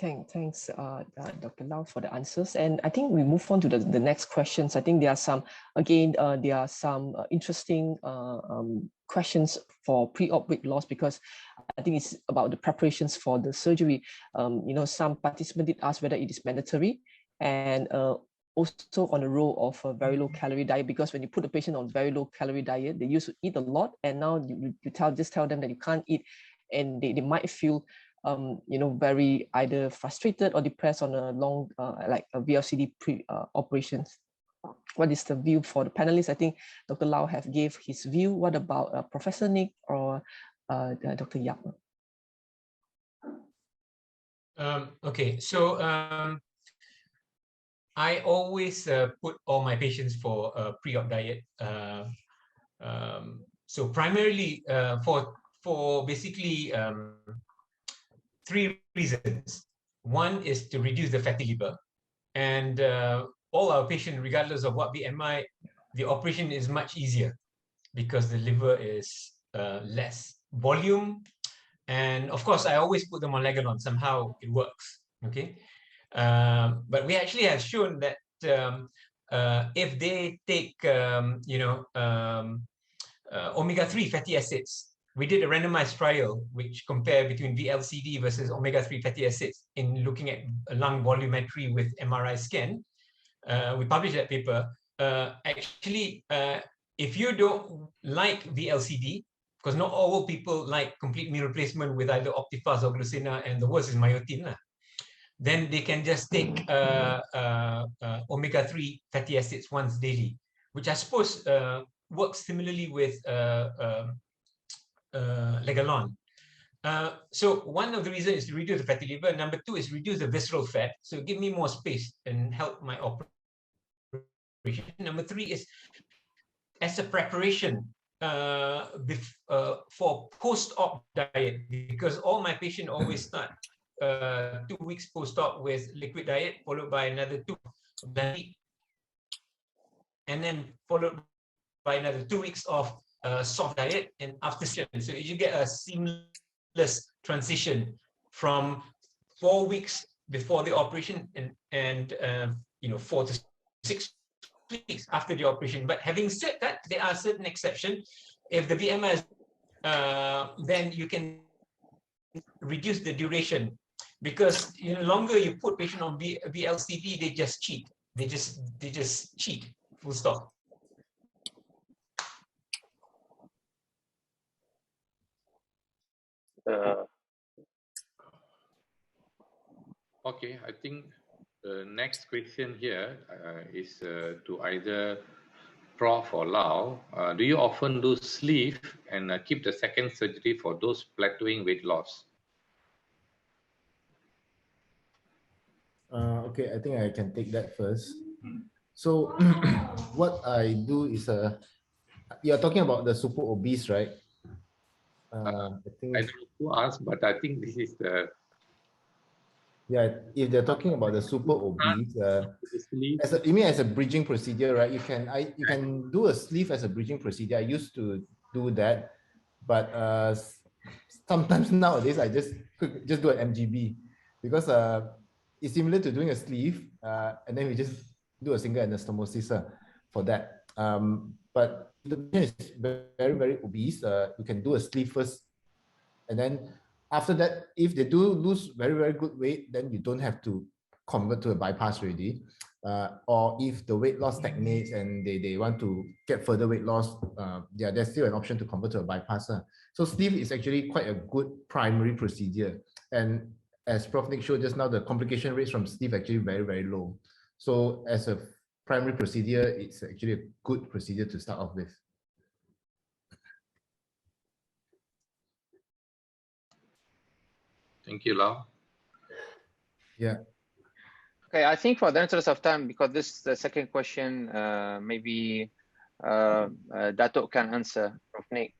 Thanks, Dr. Lau, for the answers. And I think we move on to the next questions. I think there are some, again, interesting questions for pre-op weight loss, because I think it's about the preparations for the surgery. Some participants did ask whether it is mandatory, and also on the role of a very low calorie diet, because when you put a patient on very low calorie diet, they used to eat a lot, and now you just tell them that you can't eat, and they might feel very either frustrated or depressed on a long, like a VLCD operations. What is the view for the panelists? I think Dr. Lau have gave his view. What about Professor Nick or Dr. Yap? Okay, so I always put all my patients for a pre-op diet. So primarily for basically 3 reasons. One is to reduce the fatty liver, and all our patients, regardless of what BMI, the operation is much easier because the liver is less volume. And of course, I always put them on Legalon. Somehow it works. Okay, but we actually have shown that if they take omega-3 fatty acids, we did a randomized trial which compared between VLCD versus omega-3 fatty acids in looking at lung volumetry with MRI scan. We published that paper. Actually, if you don't like VLCD, because not all people like complete meal replacement with either Optifast or Glucina, and the worst is Myotin, then they can just take omega-3 fatty acids once daily, which I suppose works similarly with Legalon. So one of the reasons is to reduce the fatty liver. Number 2 is reduce the visceral fat, so give me more space and help my operation. Number 3 is as a preparation for post-op diet, because all my patients always start 2 weeks post-op with liquid diet, followed by another 2 diet, and then followed by another 2 weeks of soft diet, and after surgery. So you get a seamless transition from 4 weeks before the operation and 4 to 6 weeks after the operation. But having said that, there are certain exceptions. If the BMI is, then you can reduce the duration because longer you put patient on VLCD, they just cheat. They just cheat. Full stop. Okay, I think the next question here is to either Prof or Lau. Do you often do sleeve and keep the second surgery for those plateauing weight loss? Okay, I think I can take that first. So what I do is, you're talking about the super obese, right? I think I don't know who asked, but I think this is the... Yeah, if they're talking about the super obese, you mean as a bridging procedure, right? You can do a sleeve as a bridging procedure. I used to do that, but sometimes nowadays I just do an MGB because it's similar to doing a sleeve, and then we just do a single anastomosis for that. But if the patient is very, very obese, you can do a sleeve first, and then after that, if they do lose very, very good weight, then you don't have to convert to a bypass already. Or if the weight loss stagnates and they want to get further weight loss, yeah, there's still an option to convert to a bypass. So sleeve is actually quite a good primary procedure. And as Prof. Nick showed just now, the complication rates from sleeve actually very, very low. So as a primary procedure, it's actually a good procedure to start off with. Thank you, Lau. Yeah. Okay, I think for the interest of time, because this is the second question, maybe Dato can answer, Prof. Nick.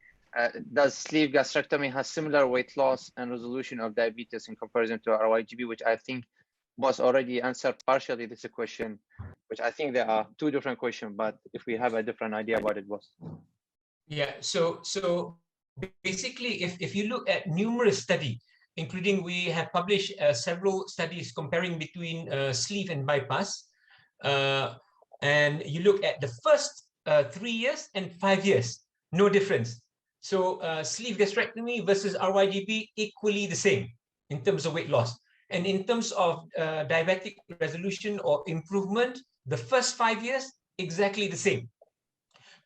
Does sleeve gastrectomy have similar weight loss and resolution of diabetes in comparison to RYGB, which I think was already answered partially this question, which I think there are two different questions, but if we have a different idea about it, was. Yeah, so basically, if you look at numerous studies, including we have published several studies comparing between sleeve and bypass, and you look at the first 3 years and 5 years, no difference. So sleeve gastrectomy versus RYGB equally the same in terms of weight loss. And in terms of diabetic resolution or improvement, the first 5 years, exactly the same.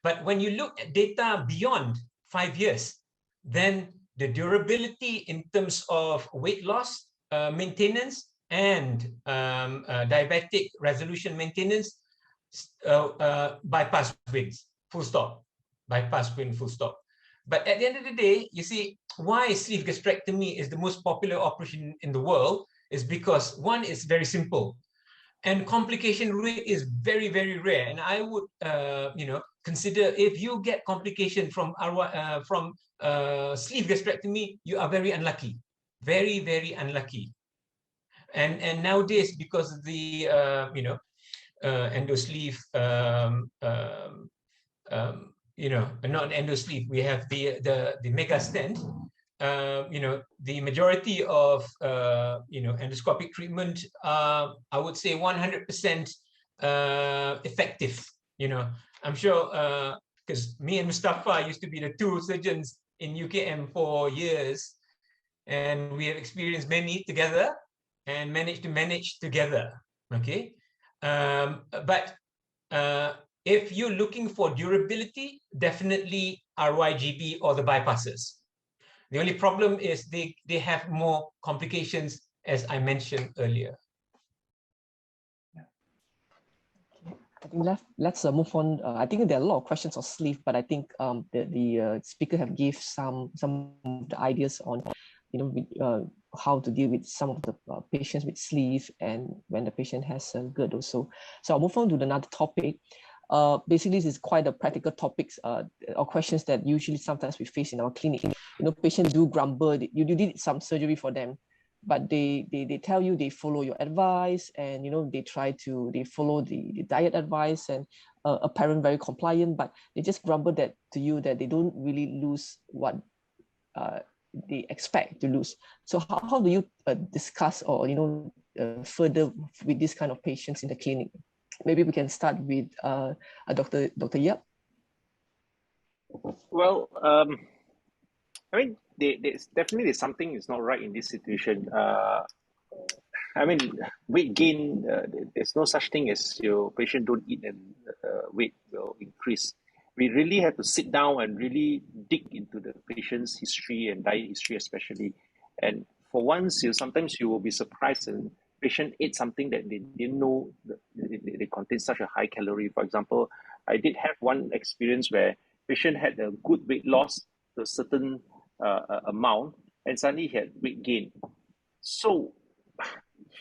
But when you look at data beyond 5 years, then the durability in terms of weight loss maintenance and diabetic resolution maintenance, bypass wins, full stop. Bypass win, full stop. But at the end of the day, you see, why sleeve gastrectomy is the most popular operation in the world is because one is very simple, and complication rate is very, very rare. And I would, consider if you get complication from sleeve gastrectomy, you are very unlucky, very, very unlucky. And nowadays, because of the endosleeve, not endosleeve, we have the mega stent. The majority of endoscopic treatment, I would say 100% effective. I'm sure because me and Mustafa used to be the two surgeons in UKM for years, and we have experienced many together and managed to manage together. Okay, but if you're looking for durability, definitely RYGB or the bypasses. The only problem is they have more complications, as I mentioned earlier. I think let's move on. I think there are a lot of questions on sleeve, but I think the speaker have give some of the ideas on how to deal with some of the patients with sleeve and when the patient has a GERD also. So I'll move on to another topic. Basically, this is quite a practical topics or questions that usually sometimes we face in our clinic. Patients do grumble. You did some surgery for them, but they tell you they follow your advice, and they follow the diet advice, and apparent very compliant, but they just grumble that to you that they don't really lose what they expect to lose. So how do you discuss or further with this kind of patients in the clinic? Maybe we can start with Dr. Yap. Well, I mean, definitely something is not right in this situation. I mean, weight gain, there's no such thing as your patient don't eat and weight will increase. We really have to sit down and really dig into the patient's history and diet history especially. And for once, sometimes you will be surprised and patient ate something that they didn't know they contain such a high calorie. For example, I did have one experience where patient had a good weight loss to a certain amount and suddenly he had weight gain. So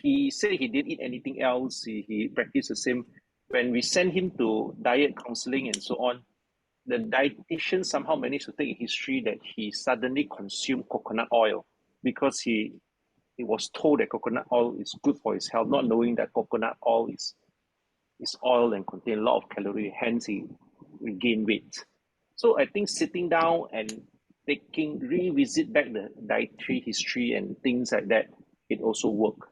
he said he didn't eat anything else. He practiced the same. When we sent him to diet counseling and so on, the dietitian somehow managed to take a history that he suddenly consumed coconut oil because he was told that coconut oil is good for his health, not knowing that coconut oil is oil and contain a lot of calorie, hence he regained weight. So I think sitting down and revisit back the dietary history and things like that, it also work.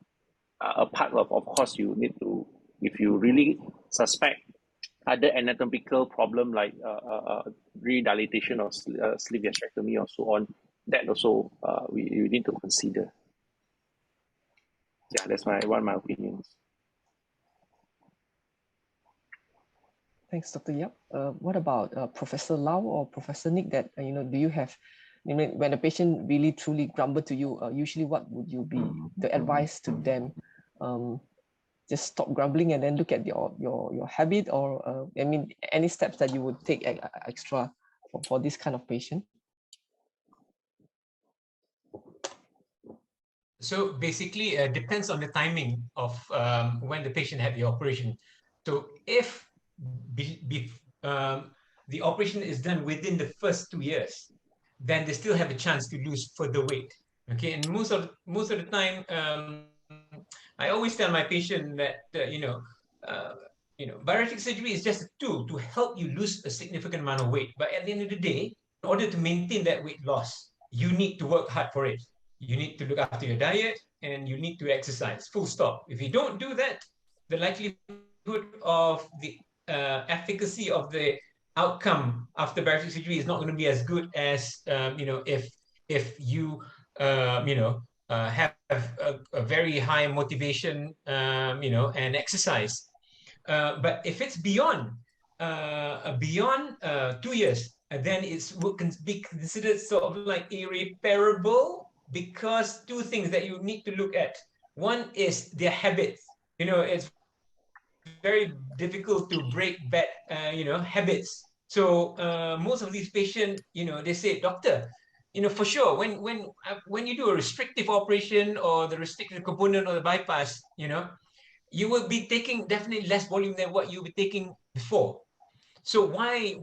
Apart of course, you need to, if you really suspect other anatomical problem like redilatation or sleeve gastrectomy or so on, that also we need to consider. Yeah, that's one of my opinions. Thanks, Dr. Yap. What about Professor Lau or Professor Nick? That do you have, when a patient really truly grumble to you, usually what would you be the advice to them? Just stop grumbling and then look at your habit, or any steps that you would take extra for this kind of patient? So basically, depends on the timing of when the patient had the operation. So if the operation is done within the first 2 years, then they still have a chance to lose further weight. Okay, and most of the time, I always tell my patient that bariatric surgery is just a tool to help you lose a significant amount of weight. But at the end of the day, in order to maintain that weight loss, you need to work hard for it. You need to look after your diet and you need to exercise, full stop. If you don't do that, the likelihood of the efficacy of the outcome after bariatric surgery is not going to be as good as if you have a very high motivation and exercise. But if it's beyond 2 years, then it's can be considered sort of like irreparable, because two things that you need to look at. One is their habits. It's very difficult to break bad habits. So most of these patients, they say, doctor, for sure, when you do a restrictive operation or the restrictive component or the bypass, you will be taking definitely less volume than what you were taking before. So why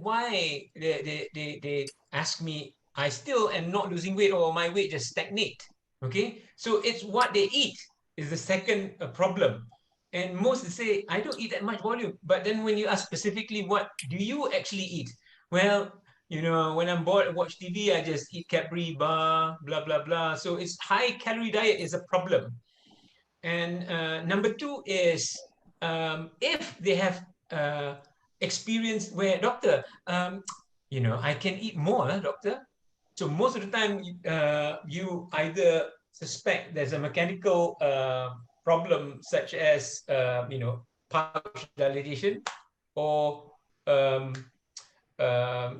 they ask me, I still am not losing weight, or my weight just stagnate. Okay, so it's what they eat is the second problem. And most say, I don't eat that much volume. But then when you ask specifically, what do you actually eat? Well, when I'm bored, watch TV, I just eat Cadbury bar, blah, blah, blah. So it's high calorie diet is a problem. And number two is if they have experience where, doctor, I can eat more, doctor. So most of the time, you either suspect there's a mechanical problem such as, pouch dilatation, or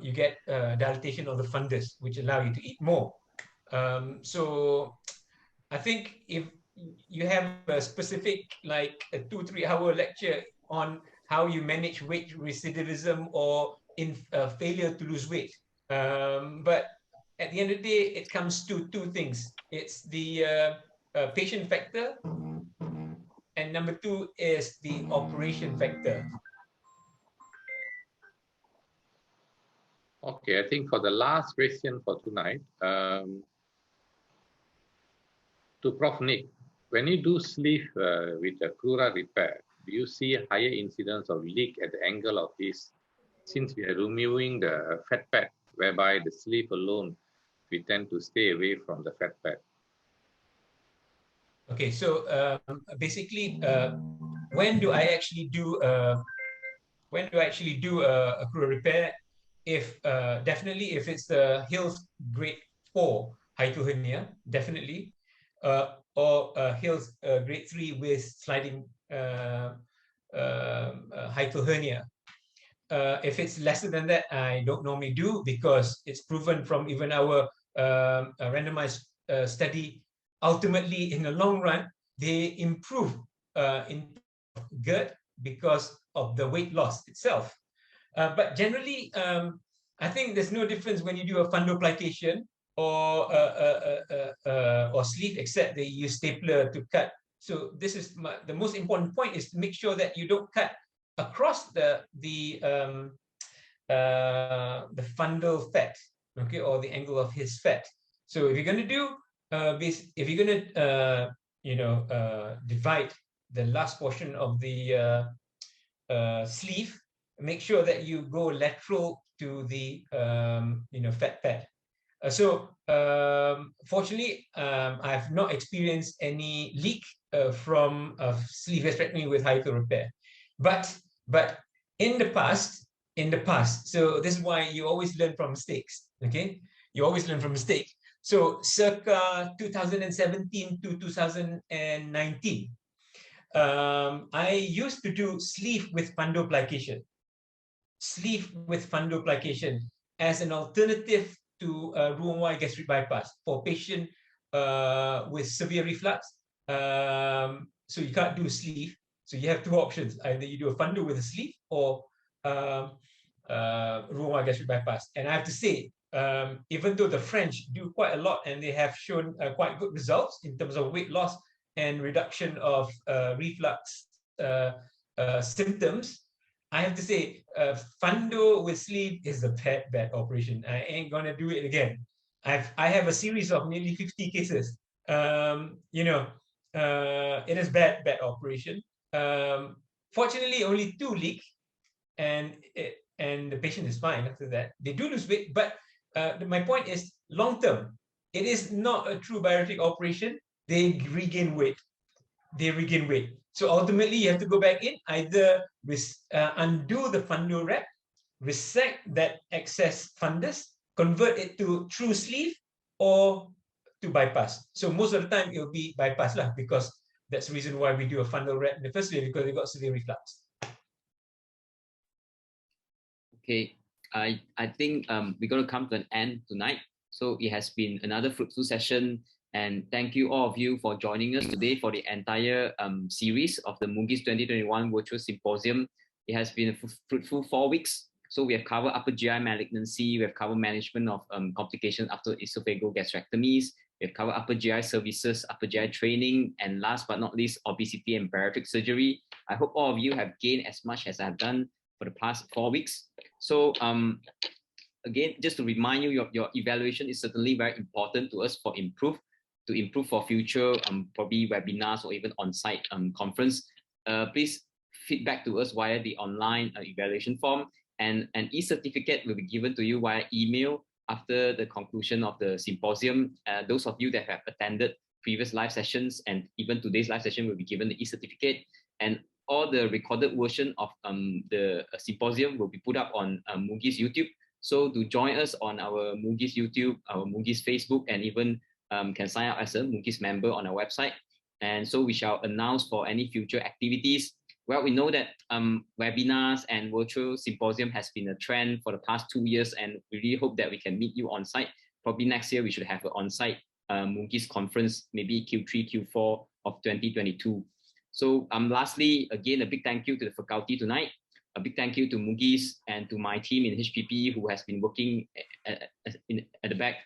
you get dilatation of the fundus, which allow you to eat more. So I think if you have a specific, like a 2-3 hour lecture on how you manage weight recidivism or in failure to lose weight. But at the end of the day, it comes to two things. It's the patient factor, and number two is the operation factor. Okay, I think for the last question for tonight, to Prof. Nick, when you do sleeve with a crura repair, do you see a higher incidence of leak at the angle of this, since we are removing the fat pad, whereby the sleeve alone, we tend to stay away from the fat pad? Okay, so basically, when do I actually do a crura repair? If definitely if it's the Hill's grade 4 hiatal hernia, definitely. or Hill's grade 3 with sliding hiatal hernia. If it's lesser than that, I don't normally do, because it's proven from even our randomized study, ultimately in the long run, they improve in GERD because of the weight loss itself. But generally, I think there's no difference when you do a fundoplication or sleeve, except they use stapler to cut. So this is the most important point, is to make sure that you don't cut across the fundal fat, okay, or the angle of his fat. So if you're going to do if you're going to divide the last portion of the sleeve, make sure that you go lateral to the fat pad. Fortunately, I've not experienced any leak from sleeve gastrectomy with hiatal repair, but in the past, so this is why you always learn from mistakes. Okay, you always learn from mistakes. So circa 2017 to 2019, I used to do sleeve with fundoplication. Sleeve with fundoplication as an alternative to Roux-en-Y gastric bypass for patient with severe reflux. So you can't do sleeve. So you have two options: either you do a fundo with a sleeve, or Roux-en-Y gastric bypass. And I have to say, even though the French do quite a lot and they have shown quite good results in terms of weight loss and reduction of reflux symptoms, I have to say, fundo with sleeve is a bad operation. I ain't gonna do it again. I have a series of nearly 50 cases. It is bad operation. Fortunately, only 2 leak, and the patient is fine after that. They do lose weight, but my point is, long term, it is not a true bariatric operation. They regain weight. So ultimately, you have to go back in, either undo the fundo wrap, resect that excess fundus, convert it to true sleeve, or to bypass. So most of the time, it will be bypass lah, because that's the reason why we do a fundo wrap in the first place, because they got severe reflux. Okay, I think we're going to come to an end tonight. So it has been another fruitful session. And thank you, all of you, for joining us today for the entire series of the MUGIS 2021 Virtual Symposium. It has been a fruitful 4 weeks. So we have covered upper GI malignancy, we have covered management of complications after esophageal gastrectomies, we have covered upper GI services, upper GI training, and last but not least, obesity and bariatric surgery. I hope all of you have gained as much as I've done for the past 4 weeks. So again, just to remind you, your evaluation is certainly very important to us to improve for future probably webinars or even on-site conference. Please feedback to us via the online evaluation form, and an e-certificate will be given to you via email after the conclusion of the symposium. Those of you that have attended previous live sessions and even today's live session will be given the e-certificate, and all the recorded version of the symposium will be put up on MUGIS YouTube. So to join us on our MUGIS YouTube, our MUGIS Facebook, and even can sign up as a MUGIS member on our website. And so we shall announce for any future activities. Well, we know that webinars and virtual symposium has been a trend for the past 2 years, and we really hope that we can meet you on site. Probably next year we should have an on-site MUGIS conference, maybe Q3, Q4 of 2022. So lastly, again, a big thank you to the faculty tonight. A big thank you to MUGIS and to my team in HPP who has been working at the back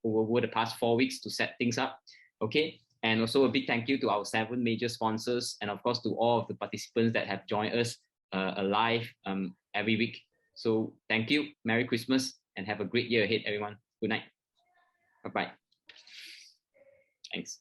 over the past 4 weeks to set things up. Okay. And also a big thank you to our 7 major sponsors, and of course to all of the participants that have joined us live every week. So thank you, Merry Christmas, and have a great year ahead, everyone. Good night. Bye-bye. Thanks.